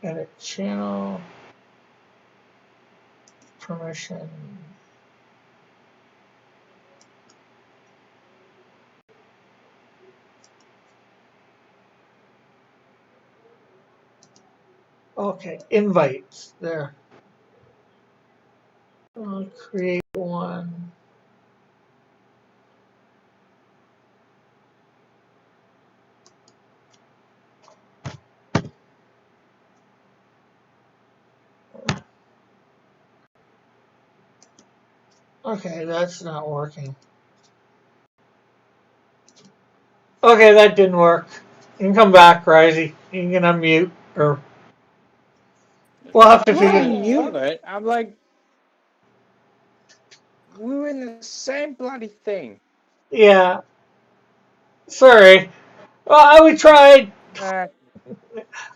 edit channel permission. Okay, invites there. I'll create one. Okay, that's not working. Okay, that didn't work. You can come back, Risey. You can unmute, or we'll have to I figure. knew it. I'm like, we were in the same bloody thing. Yeah. Sorry. Well, we tried.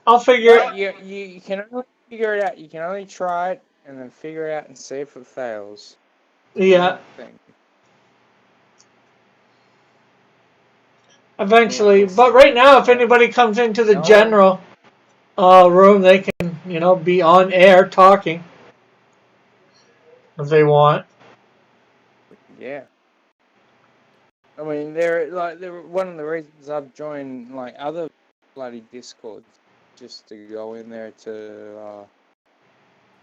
I'll figure it. You can only figure it out. You can only try it and then figure it out and see if it fails. Yeah. Thing. Eventually, but right now, if anybody comes into the general room, they can, be on air talking if they want. Yeah. I mean, they're one of the reasons I've joined like other bloody Discords, just to go in there to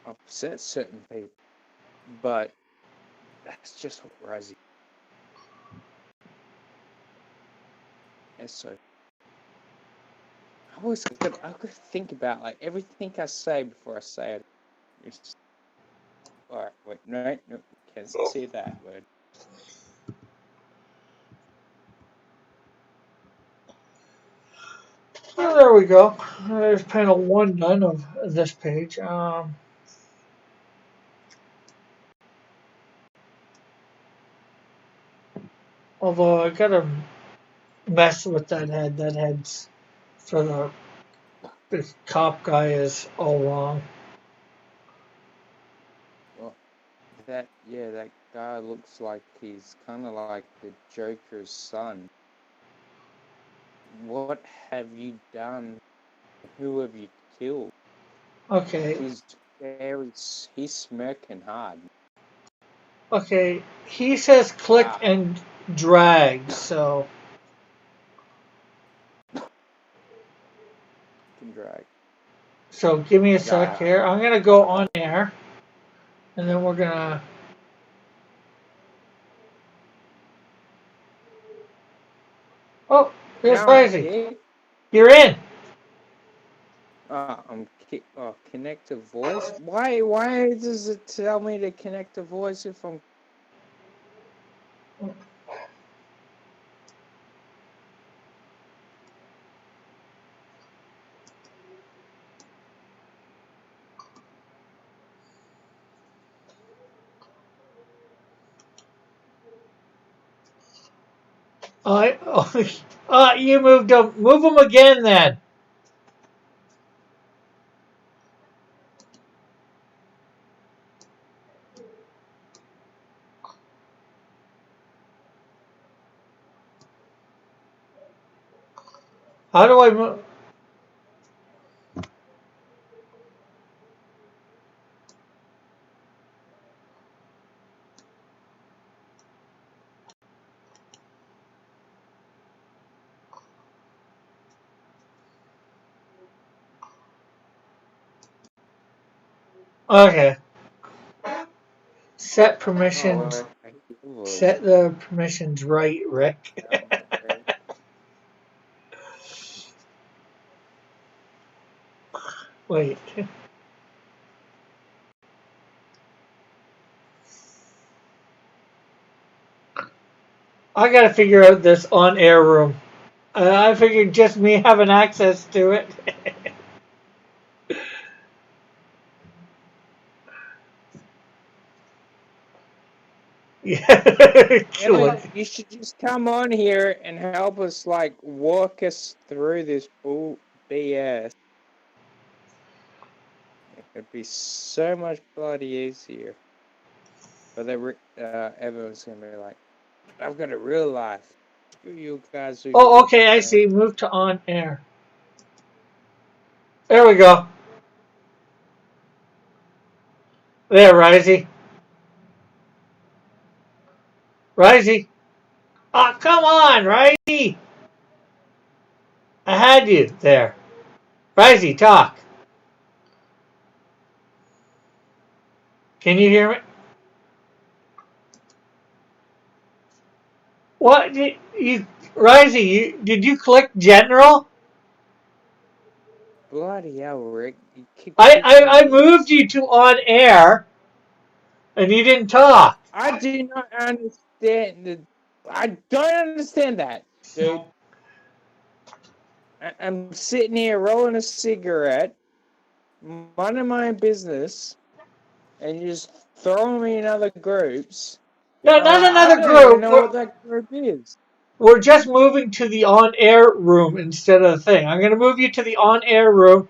upset certain people. But that's just what Risey. Yes, so I could think about like everything I say before I say it. It's, all right, wait, no, can't say that word. Oh, there we go. There's panel 1 done of this page. Although I gotta mess with that head. That head's for this cop guy is all wrong. Well, that guy looks like he's kind of like the Joker's son. What have you done? Who have you killed? Okay. He's smirking hard. Okay. He says click and drag, so. Can drag. So give me a sec here. I'm gonna go on air, and then we're gonna. Oh, there's Risey. You're in. Connect to voice. Why does it tell me to connect to voice if I'm? You moved them. Move them again, then. How do I move? Okay. Set permissions. Set the permissions right, Rick. Wait. I gotta figure out this on-air room. I figured just me having access to it. Yeah. You should just come on here and help us, like, walk us through this bull BS. It'd be so much bloody easier. But everyone's gonna be like, I've got a real life. Screw you guys. Oh, okay, I see. Move to on air. There we go. There, Risey. Risey. Oh, come on, Risey. I had you there. Risey, talk. Can you hear me? What did you, Risey? Did you click general? Bloody hell, Rick! You keep I moved you to on air, and you didn't talk. I do not understand. I don't understand that, dude. I'm sitting here rolling a cigarette, minding my own business, and you're just throwing me in other groups. No, not I another don't even group. know what that group is. We're just moving to the on-air room instead of the thing. I'm going to move you to the on-air room.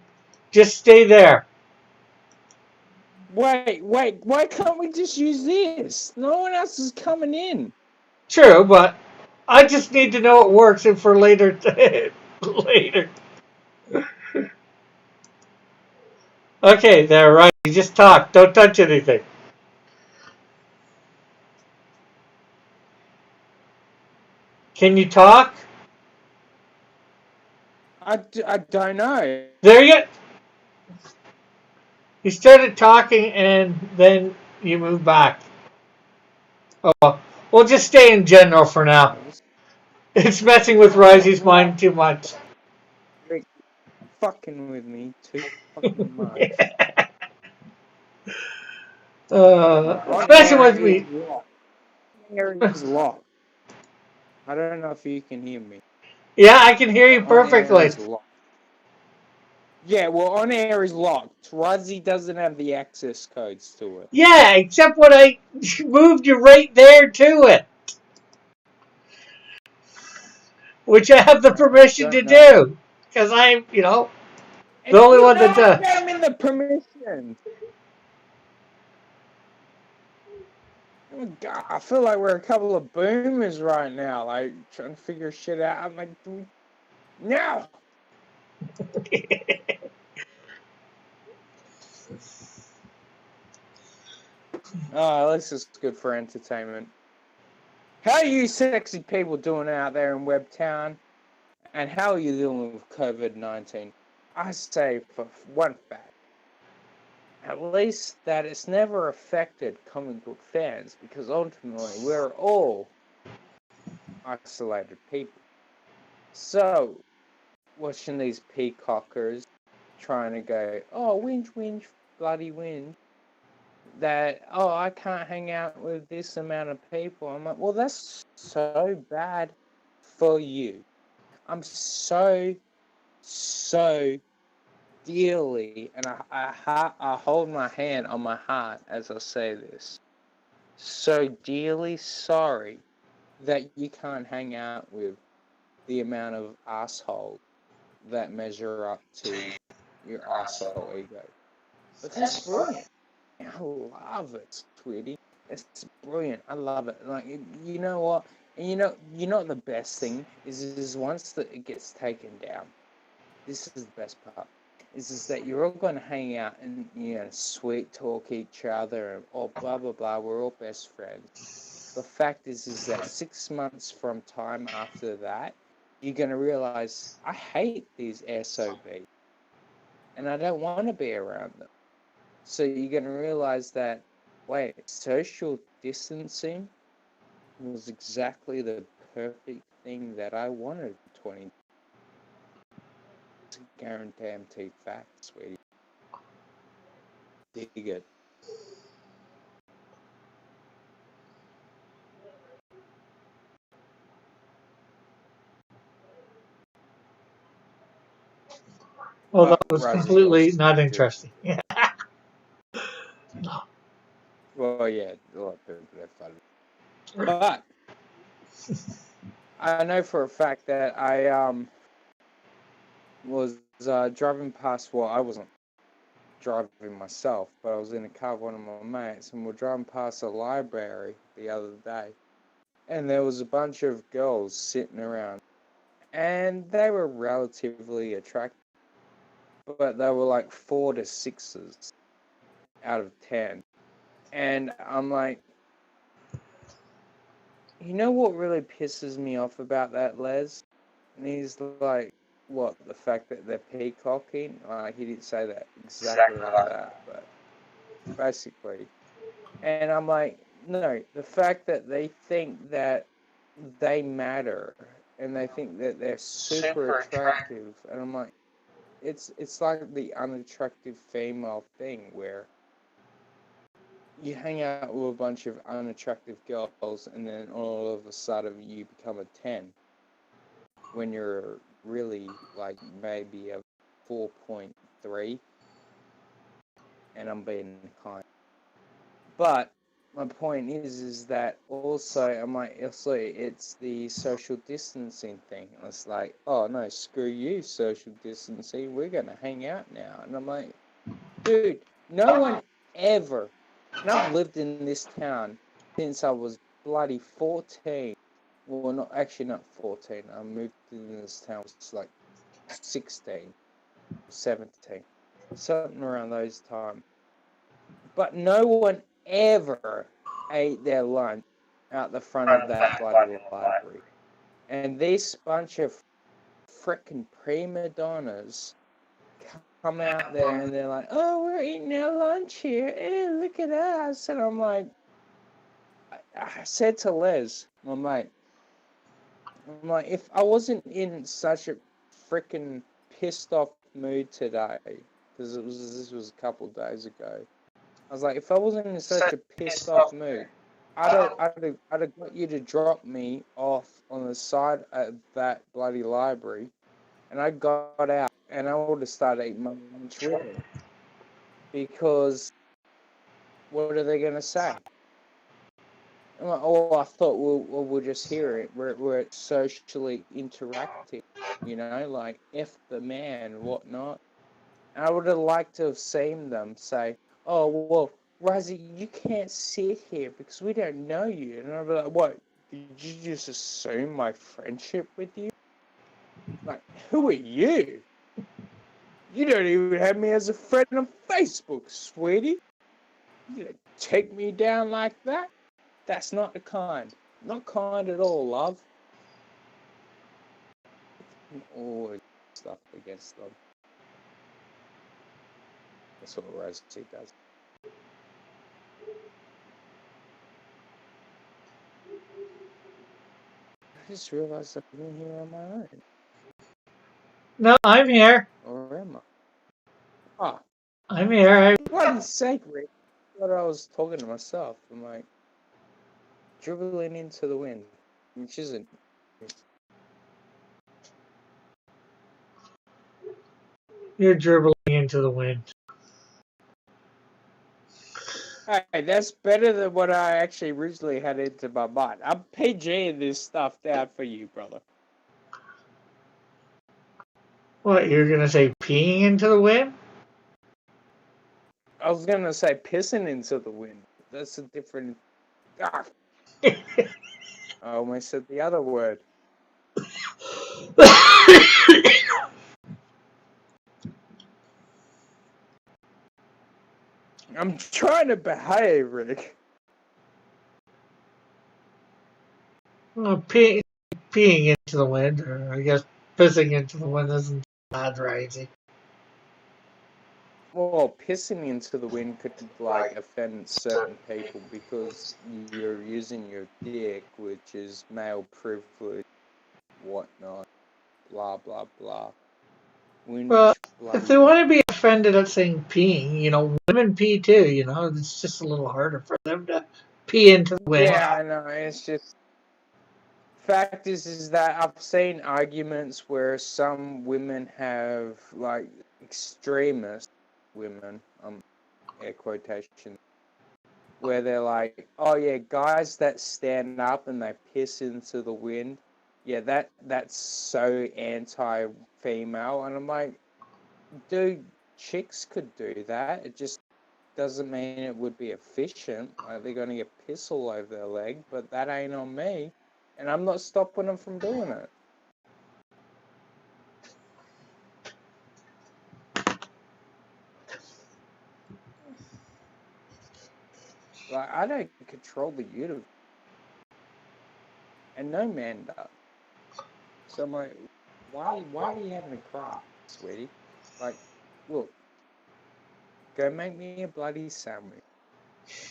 Just stay there. Wait, why can't we just use this? No one else is coming in. True, but I just need to know it works and for later. Later. Okay, there, right. You just talk. Don't touch anything. Can you talk? I don't know. There you go. You started talking and then you move back. Oh, we'll just stay in general for now. It's messing with Risey's mind too much. You're fucking with me too fucking much. It's On messing air with is me. locked. On air is locked. I don't know if you can hear me, Yeah, I can hear you but on air perfectly. is locked. Yeah, well, on air is locked. Rozzy doesn't have the access codes to it. Yeah, except when I moved you right there to it, which I have the permission to Don't know. do. Because I'm, the And only you one know that I does. gave him the permission. Oh God, I feel like we're a couple of boomers right now, like trying to figure shit out. I'm like, no. Oh, at least it's good for entertainment. How are you sexy people doing out there in Webtown? And how are you dealing with COVID-19? I say for one fact, at least that it's never affected comic book fans because ultimately we're all isolated people. So, watching these peacockers trying to go, oh, whinge, whinge, bloody whinge, that, oh, I can't hang out with this amount of people. I'm like, well, that's so bad for you. I'm so dearly, and I hold my hand on my heart as I say this, so dearly sorry that you can't hang out with the amount of assholes that measure up to your asshole ego. But that's brilliant. I love it, sweetie. It's brilliant. I love it. Like, you know what? And you know what the best thing is once that it gets taken down. This is the best part. Is that you're all going to hang out and sweet talk each other and blah blah blah. We're all best friends. The fact is that 6 months from time after that, you're going to realize I hate these SOBs and I don't want to be around them. So you're going to realize that, wait, social distancing was exactly the perfect thing that I wanted in 2020. It's a guaranteed fact, sweetie. Dig it. Well, that was Razzie, you're completely not stupid. interesting. Yeah. Well, yeah, a lot of people have fun. But I know for a fact that I was driving past. Well, I wasn't driving myself, but I was in a car with one of my mates, and we're driving past a library the other day, and there was a bunch of girls sitting around, and they were relatively attractive, but they were like 4 to 6s out of 10, and I'm like, you know what really pisses me off about that, Les? And he's like, what, the fact that they're peacocking? He didn't say that exactly like that, but basically. And I'm like, no, the fact that they think that they matter and they think that they're super attractive, and I'm like, it's like the unattractive female thing where you hang out with a bunch of unattractive girls and then all of a sudden you become a 10 when you're really like maybe a 4.3, and I'm being kind. But my point is that also it's the social distancing thing. It's like, oh no, screw you, social distancing. We're gonna hang out now, and I'm like, dude, no one ever. And I've lived in this town since I was bloody 14. Well, not 14. I moved in this town was like 16, 17, something around those times. But no one ever ate their lunch out the front of that bloody library. And this bunch of frickin' prima donnas come out there and they're like, oh, we're eating our lunch here. Look at us. And I'm like, I said to Les, my mate, I'm like, if I wasn't in such a frickin' pissed off mood today, because this was a couple of days ago, I was like, if I wasn't in such a pissed off mood, I'd have got you to drop me off on the side of that bloody library, and I got out and I would have started eating my lunch with him. Because what are they going to say? I'm like, oh, I thought we'll just hear it. We're socially interacting, like F the man, whatnot. And I would have liked to have seen them say, oh, well, Razzie, you can't sit here because we don't know you. And I'd be like, what? Did you just assume my friendship with you? Like, who are you? You don't even have me as a friend on Facebook, sweetie. You don't take me down like that? That's not the kind. Not kind at all, love. Always stuff against them. That's what Razzie does. I just realized I've been here on my own. No, I'm here. Or am I? Ah, I'm here. bloody sake, Rick. I thought I was talking to myself. I'm like, dribbling into the wind, which isn't. You're dribbling into the wind. Hey, that's better than what I actually originally had into my mind. I'm PGing this stuff down for you, brother. What, you're going to say peeing into the wind? I was going to say pissing into the wind. That's a different... Ah. I almost said the other word. I'm trying to behave, Rick. Well, peeing into the wind, or I guess pissing into the wind isn't bad, right? Well, pissing into the wind could, offend certain people because you're using your dick, which is male privilege, whatnot, blah, blah, blah. Well, if they want to be offended at saying peeing, women pee too, it's just a little harder for them to pee into the wind. Yeah, I know, it's just... Fact is that I've seen arguments where some women have, extremist women, air quotation, where they're like, oh yeah, guys that stand up and they piss into the wind, yeah, that's so anti-female. And I'm like, dude, chicks could do that. It just doesn't mean it would be efficient. Like, they're going to get piss all over their leg, but that ain't on me. And I'm not stopping them from doing it. Like, I don't control the universe. And no man does. So I'm like, why are you having a cry, sweetie? Like, look, go make me a bloody sandwich.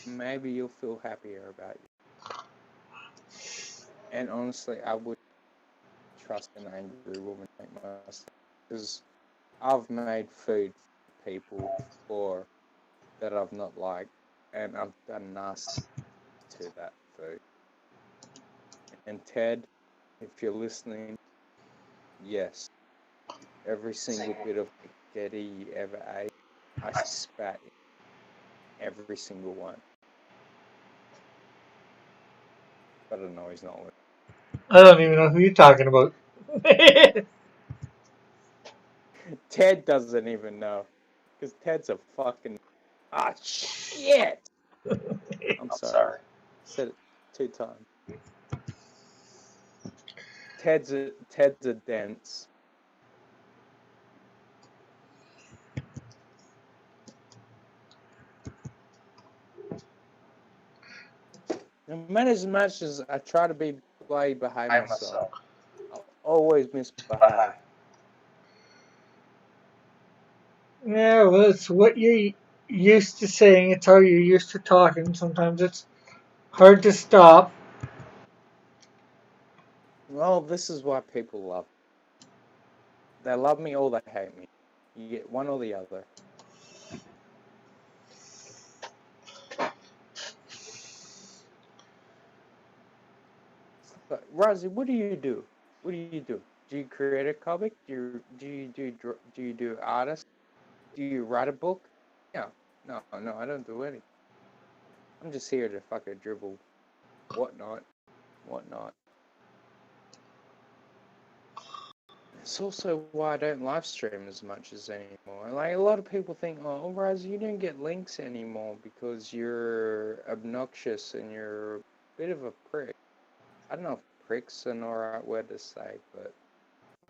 Maybe you'll feel happier about it. And honestly, I would trust an angry woman like myself. Because I've made food for people before that I've not liked. And I've done nasty to that food. And Ted, if you're listening, yes, every single bit of spaghetti you ever ate, I spat in every single one. But I know he's not listening. I don't even know who you're talking about. Ted doesn't even know. Because Ted's a fucking... Ah, shit! I'm sorry. Said it 2 times. Ted's a dense. No matter as much as I try to behave myself, I'll always misbehave. Yeah, well, it's what you're used to saying. It's how you're used to talking. Sometimes it's hard to stop. Well, this is why people love me. They love me or they hate me. You get one or the other. But Rosie, what do you do? What do you do? Do you create a comic? Do you do artists? Do you write a book? No, I don't do anything. I'm just here to fucking dribble, whatnot. It's also why I don't live stream as much as anymore. Like, a lot of people think, oh, Rosie, you don't get links anymore because you're obnoxious and you're a bit of a prick. I don't know if prick's an alright word to say, but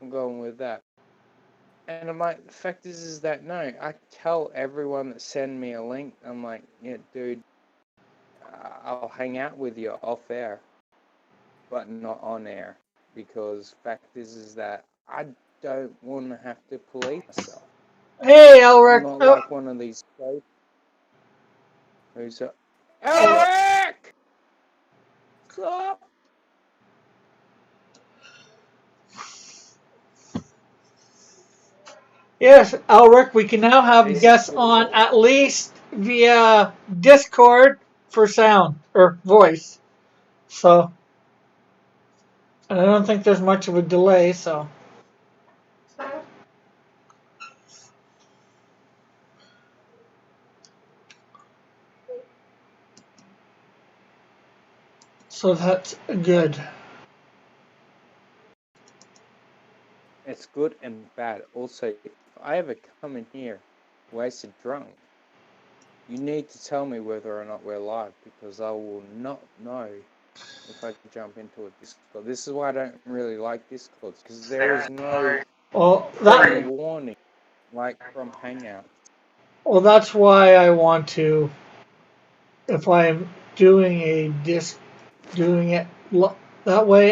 I'm going with that. And I'm like, the fact is that no, I tell everyone that send me a link, I'm like, yeah, dude, I'll hang out with you off air, but not on air, because fact is that I don't want to have to police myself. Hey, I'm Elric. not like one of these folks who's Elric! Stop! Yes, Elric, we can now have guests on at least via Discord for sound or voice. So, and I don't think there's much of a delay, so. So that's good. It's good and bad. Also, if I ever come in here wasted drunk, you need to tell me whether or not we're live, because I will not know if I jump into a Discord. This is why I don't really like Discords, because there is no pre-warning like from Hangouts. Well, that's why I want to, if I'm doing doing it that way,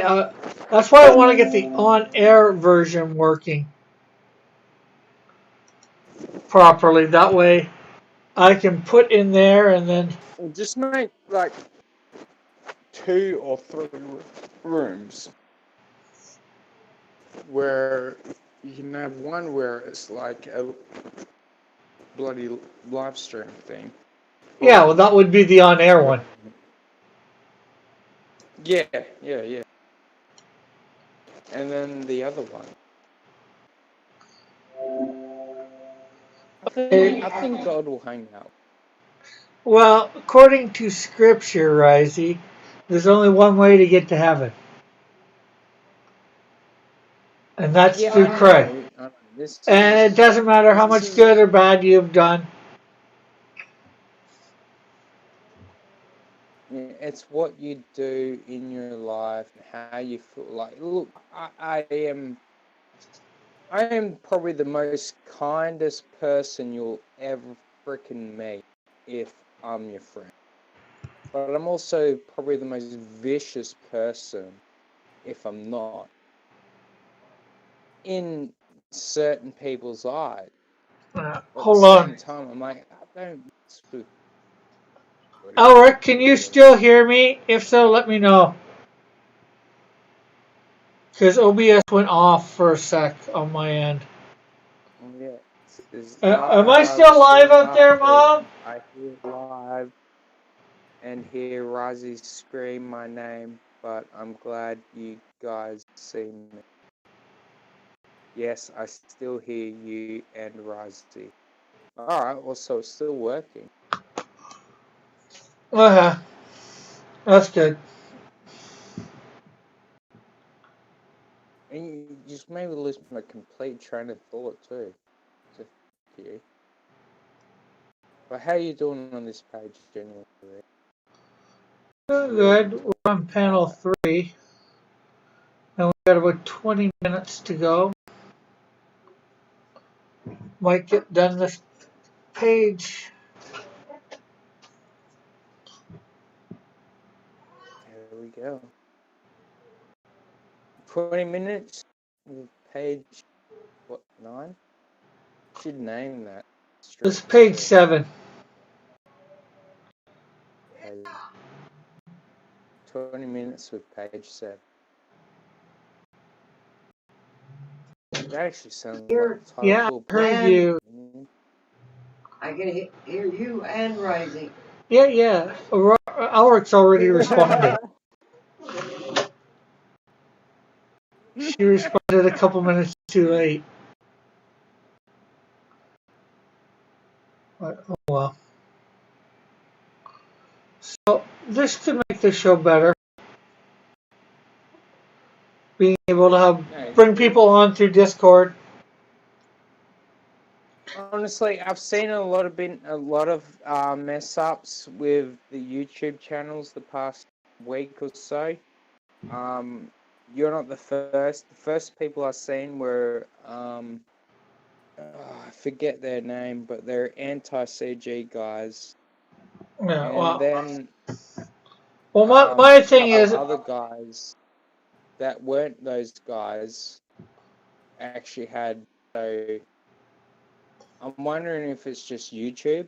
that's why I want to get the on-air version working properly. That way I can put in there and then... Just make like 2 or 3 rooms where you can have one where it's like a bloody live stream thing. Yeah, well, that would be the on-air one. Yeah. And then the other one. I think God will hang out. Well, according to Scripture, Risey, there's only one way to get to heaven. And that's through Christ. And it doesn't matter how much good or bad you've done. It's what you do in your life and how you feel. Like, look, I am probably the most kindest person you'll ever freaking meet if I'm your friend. But I'm also probably the most vicious person if I'm not. In certain people's eyes. Hold on. At the same time, I'm like, I don't spook. Elric, can you still hear me? If so, let me know. Because OBS went off for a sec on my end. Yeah. Am I still live out there, Mom? I hear live and hear Rozzy scream my name, but I'm glad you guys see me. Yes, I still hear you and Risey. Alright, well, so it's still working. That's good. And you just made me lose my complete train of thought, too. So, thank you. But how are you doing on this page, anyway? Good. We're on panel 3. And we've got about 20 minutes to go. Might get done this page. There we go. 20 minutes with page, what, 9? Should name that. This is page 7. Page 20 minutes with page 7. That actually sounds like the title. Yeah, I heard you. I can hear you and Rising. Yeah. Alec's already responded. She responded a couple minutes too late. But, oh well. So, this could make the show better. Being able to bring people on through Discord. Honestly, I've seen a lot of mess ups with the YouTube channels the past week or so. You're not the first. The first people I've seen were I forget their name, but they're anti-CG guys. Yeah, And then my thing is, other guys that weren't those guys actually had. So I'm wondering if it's just YouTube.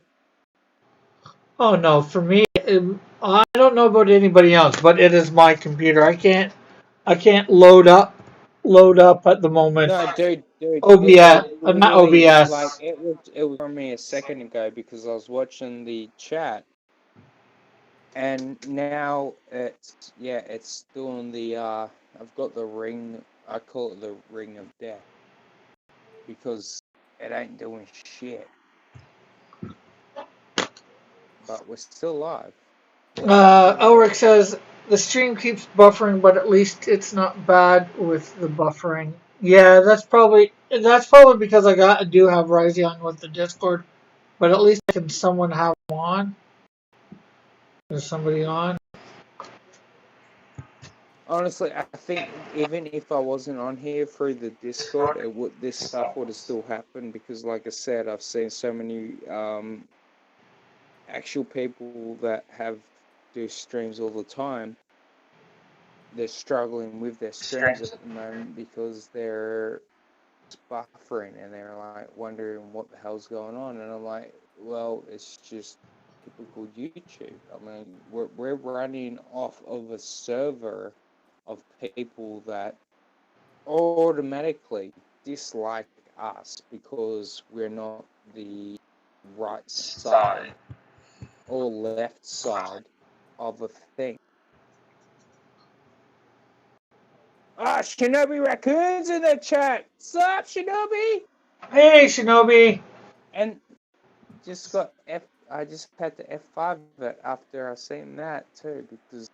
oh no, for me, I don't know about anybody else, but it is my computer. I can't load up at the moment. No, dude. OBS, not OBS. Like it was from me a second ago because I was watching the chat, and now it's still on the. I've got the ring. I call it the ring of death because it ain't doing shit. But we're still live. Elric says the stream keeps buffering, but at least it's not bad with the buffering. Yeah, that's probably because I do have Risey on with the Discord, but at least can someone have him on? There's somebody on. Honestly, I think even if I wasn't on here through the Discord, this stuff would have still happened because, like I said, I've seen so many actual people that do streams all the time. They're struggling with their streams at the moment because they're buffering and they're like wondering what the hell's going on. And I'm like, well, it's just typical YouTube. I mean, we're running off of a server of people that automatically dislike us because we're not the right side or left side of a thing. Ah, Shinobi Raccoon's in the chat. Sup, Shinobi? Hey, Shinobi. And I just had to F5 it after I seen that too because,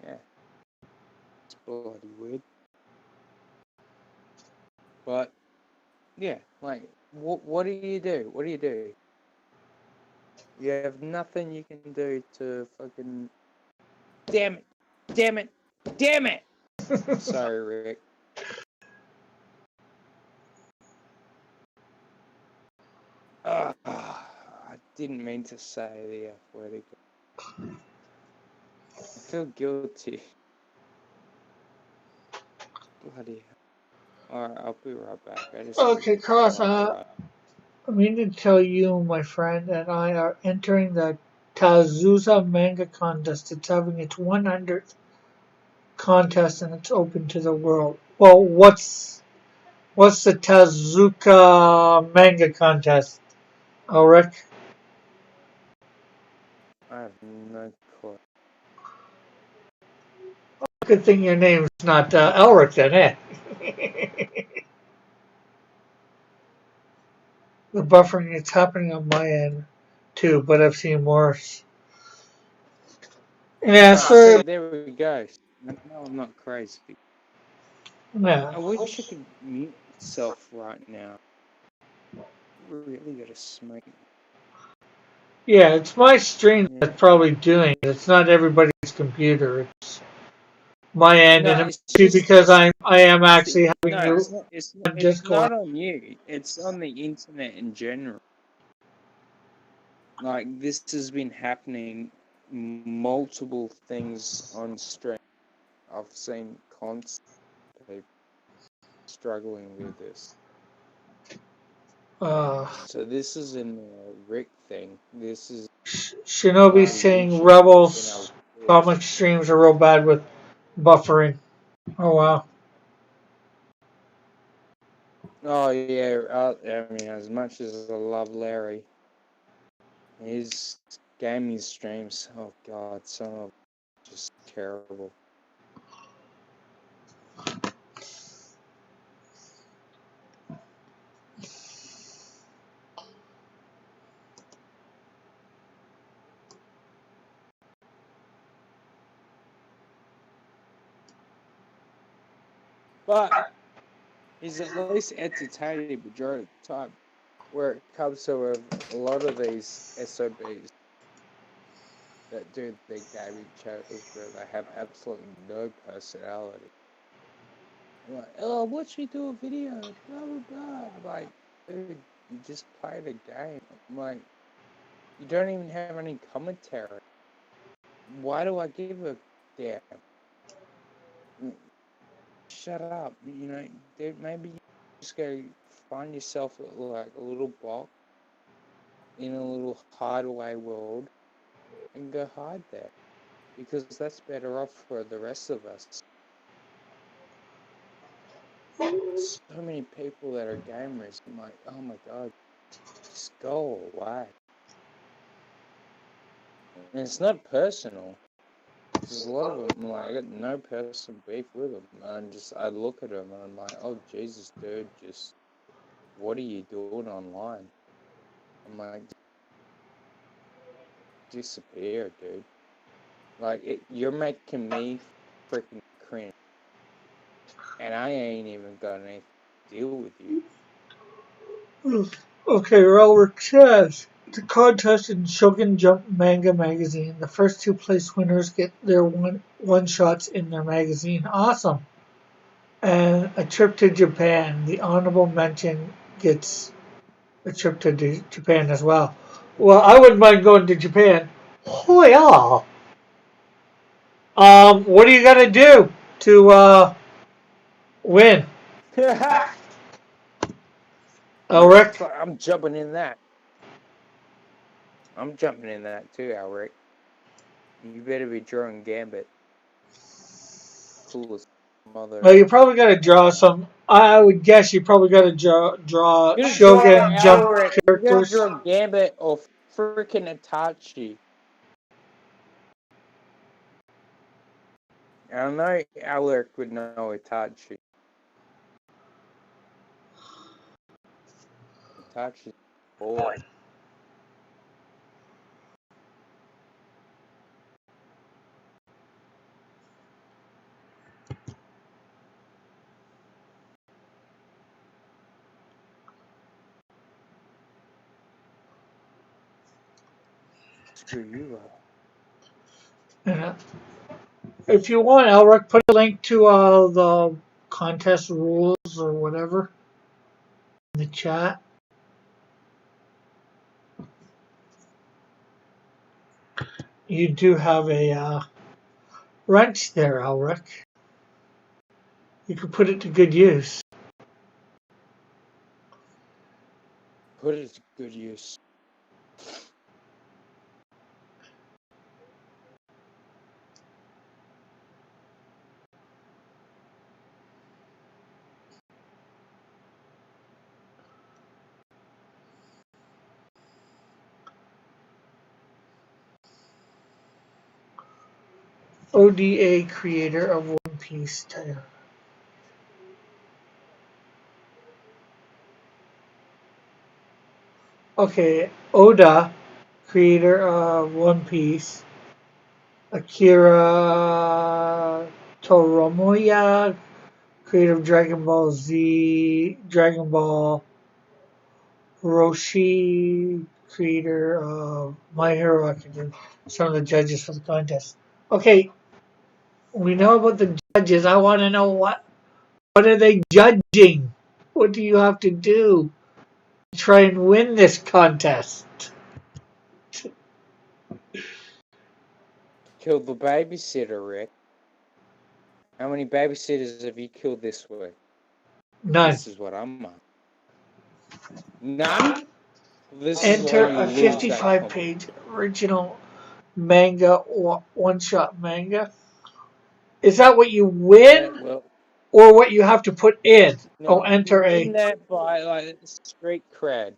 yeah, it's bloody weird. But yeah, like, what do you do? What do you do? You have nothing you can do to fucking. Damn it! Sorry, Rick. I didn't mean to say the F word again. I feel guilty. Bloody hell. Alright, I'll be right back. Okay, Cross. I mean to tell you, my friend, and I are entering the Tazusa Manga Contest. It's having its 100th contest, and it's open to the world. Well, what's the Tazuka Manga Contest, Ulrich? I have no clue. Good thing your name's not Elric then, eh? the buffering. It's happening on my end too, but I've seen worse. Yeah, See, so there we go. No, I'm not crazy. yeah, I wish I could mute myself right now. Really gotta smoke. yeah. It's my stream that's probably doing it. It's not everybody's computer. It's my end, No, and it it's might be just because I am it's, actually having no, you it's not. It's not. on It's Discord. not on you. It's on the internet in general. Like this has been happening. Multiple things on stream. I've seen constant people struggling with this. So this isn't a Rick thing. This is Shinobi bloody saying issue in our Rebels world. comic streams are real bad with buffering. Oh wow. Oh yeah, I mean, as much as I love Larry, his gaming streams, oh god, some of just terrible. But he's at least entertaining majority of the time. Where it comes to a lot of these SOBs that do their gaming channels where they have absolutely no personality. I'm like, oh, watch me do a video, blah blah blah. I'm like, dude, you just played a game. I'm like, you don't even have any commentary. Why do I give a damn? Shut up. You know, dude, maybe you just go find yourself like a little box in a little hideaway world and go hide there. Because that's better off for the rest of us. So many people that are gamers, I'm like, oh my god, just go away. And it's not personal. There's a lot of them, I'm like, I got no personal beef with them. I look at them and I'm like, oh Jesus, dude, just, what are you doing online? I'm like, disappear, dude. Like, you're making me freaking cringe. And I ain't even got anything to deal with you. Okay, Elric says the contest in Shogun Jump Manga magazine. The first two place winners get their one shots in their magazine. Awesome. And a trip to Japan. The honorable mention gets a trip to Japan as well. Well, I wouldn't mind going to Japan. Oh yeah. What are you gonna do to win, Elric? I'm jumping in that. I'm jumping in that too, Alric. You better be drawing Gambit. Coolest mother. Well, you probably got to draw some. I would guess you probably got to draw You Shogun draw Jump Alric. You gotta characters. draw Gambit or freaking Itachi. I know Alric would know Itachi. Itachi's boy. Screw you up. Yeah. If you want, Elric, put a link to the contest rules or whatever in the chat. You do have a wrench there, Elric. You could put it to good use. Put it to good use. ODA creator of One Piece title. Okay, Oda, creator of One Piece. Akira Toriyama, creator of Dragon Ball Z, Dragon Ball. Roshi, creator of My Hero Academia. Some of the judges for the contest. Okay, we know about the judges. I want to know what are they judging? What do you have to do to try and win this contest? Killed the babysitter, Rick. How many babysitters have you killed this week? None. This is what I'm on. None? This is Enter why you a lose that 55-page original manga, one-shot manga. Is that what you Yeah, win well, or what you have to put in? no, Oh, you enter win a. that by like street cred.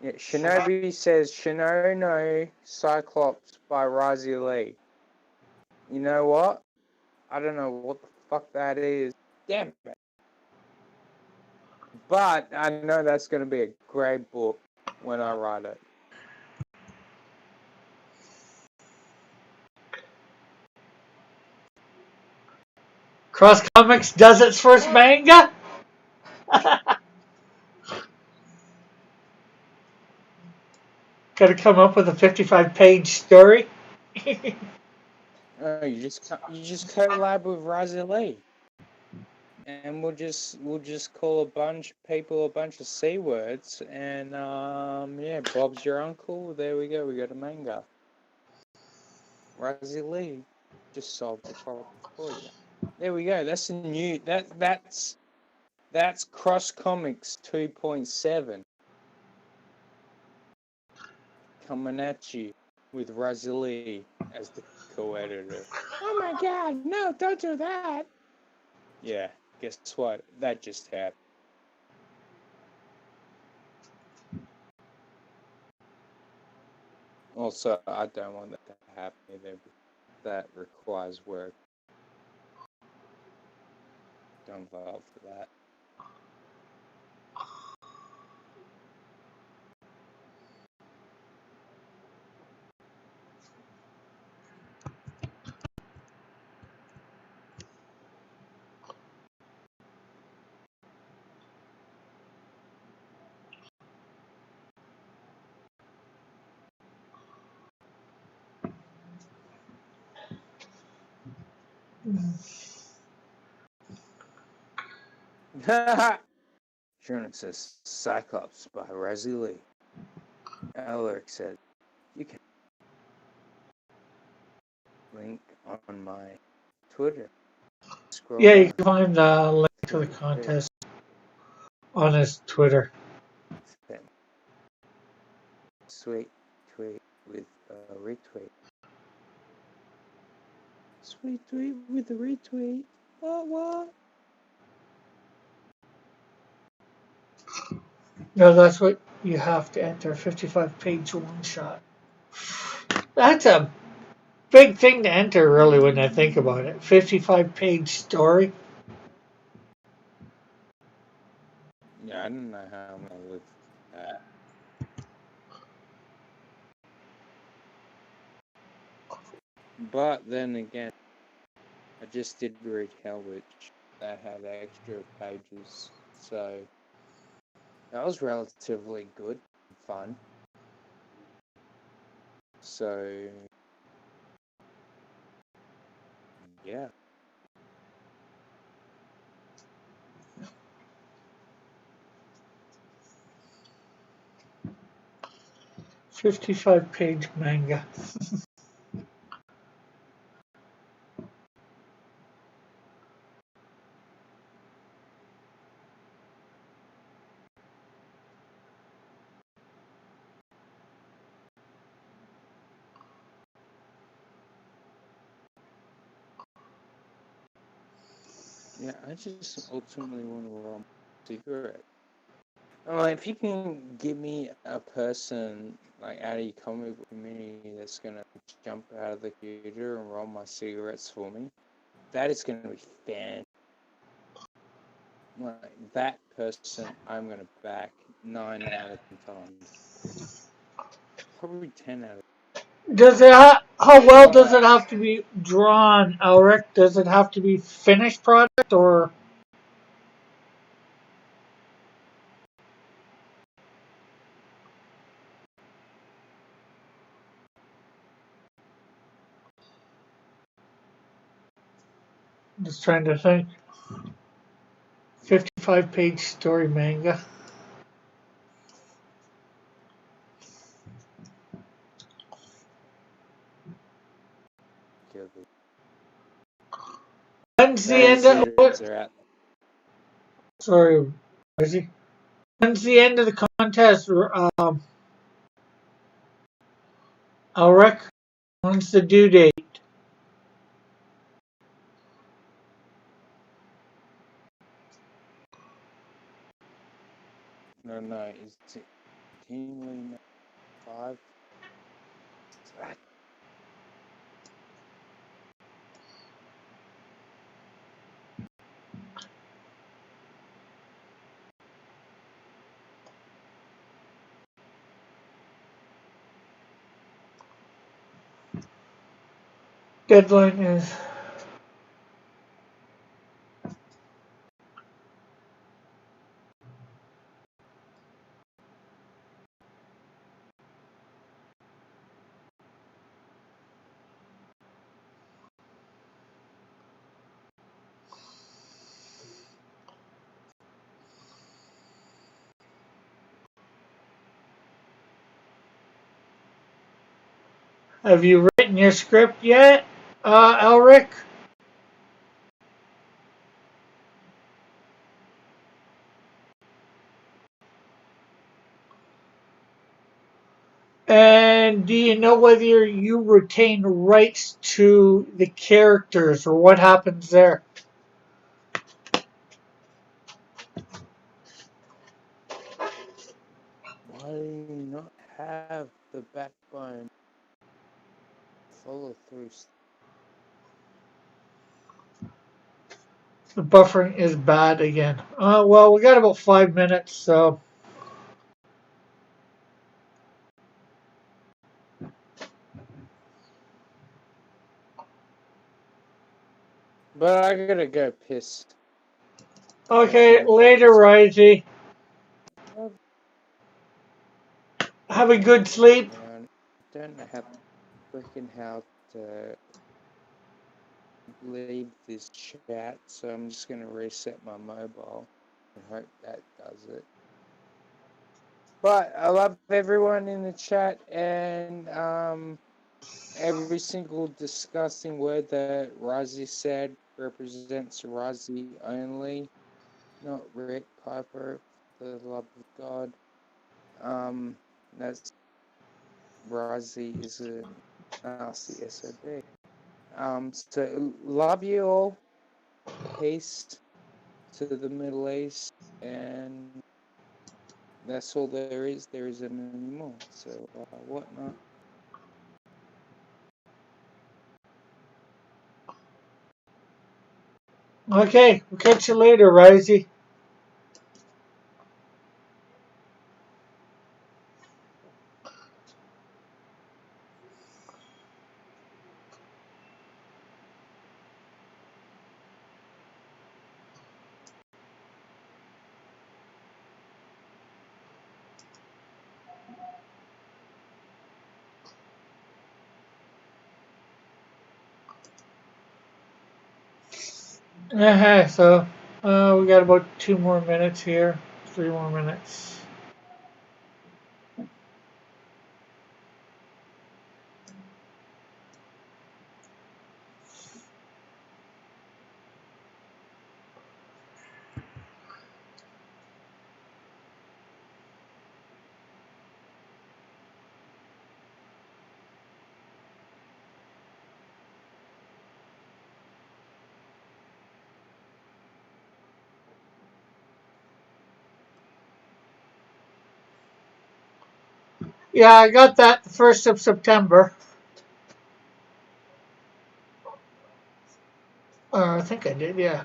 Yeah, Shinobi says Shino no Cyclops by Razi Lee. You know what? I don't know what the fuck that is. Damn it. But I know that's going to be a great book when I write it. Cross Comics does its first manga? Gotta come up with a 55-page story? Oh, you just collab with Razi Lee. And we'll just call a bunch of people a bunch of C words, and yeah, Bob's your uncle. There we go. We got a manga. Razi Lee just solved the problem for you. There we go. That's a new that's Cross Comics 2.7 coming at you with Razi Lee as the co-editor. Oh my God! No, don't do that. Yeah, guess what? That just happened. Also, I don't want that to happen either. That requires work. Don't vote for that. Sherman says Cyclops by Razi Lee. Alaric said you can link on my Twitter. Scroll Yeah, you down. can find the link to the contest on his Twitter. Sweet tweet with a retweet. Sweet tweet with a retweet. What? No, that's what you have to enter. 55-page one shot. That's a big thing to enter, really, when I think about it. 55-page story. Yeah, I don't know how I'm gonna live that. But then again, I just did read Hellwitch that had extra pages, so that was relatively good and fun. So yeah. 55-page manga. Yeah, I just ultimately want to roll a cigarette. If you can give me a person like out of your comic book community that's gonna jump out of the computer and roll my cigarettes for me, that is gonna be fan. like that person, I'm gonna back 9 out of 10 times. Probably 10 out of. Does it how well does it have to be drawn, Elric? Does it have to be finished product or? Just trying to think. 55-page story manga. When's the end of what? Are out. Sorry, is he? When's the end of the contest? Elric. When's the due date? No, it's Team 5. Deadline is. Have you written your script yet, Elric? And do you know whether you retain rights to the characters or what happens there? Why do you not have the backbone follow through? The buffering is bad again. Well, we got about 5 minutes, so. But I gotta go piss. Okay, later, Risey. Have a good sleep. I don't know how to leave this chat, so I'm just gonna reset my mobile and hope that does it. But I love everyone in the chat, and every single disgusting word that Razi said represents Razi only, not Rick Piper, for the love of God. That's Razi is a nasty SOB. So love you all. Peace to the Middle East, and that's all there is. There isn't any more. So whatnot. Okay, we'll catch you later, Risey. So we got about 2 more minutes here. 3 more minutes. Yeah, I got that the 1st of September. I think I did, yeah.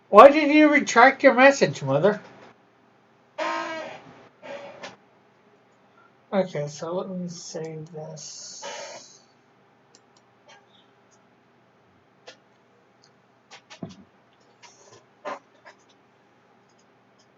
Why did you retract your message, Mother? Okay, so let me save this.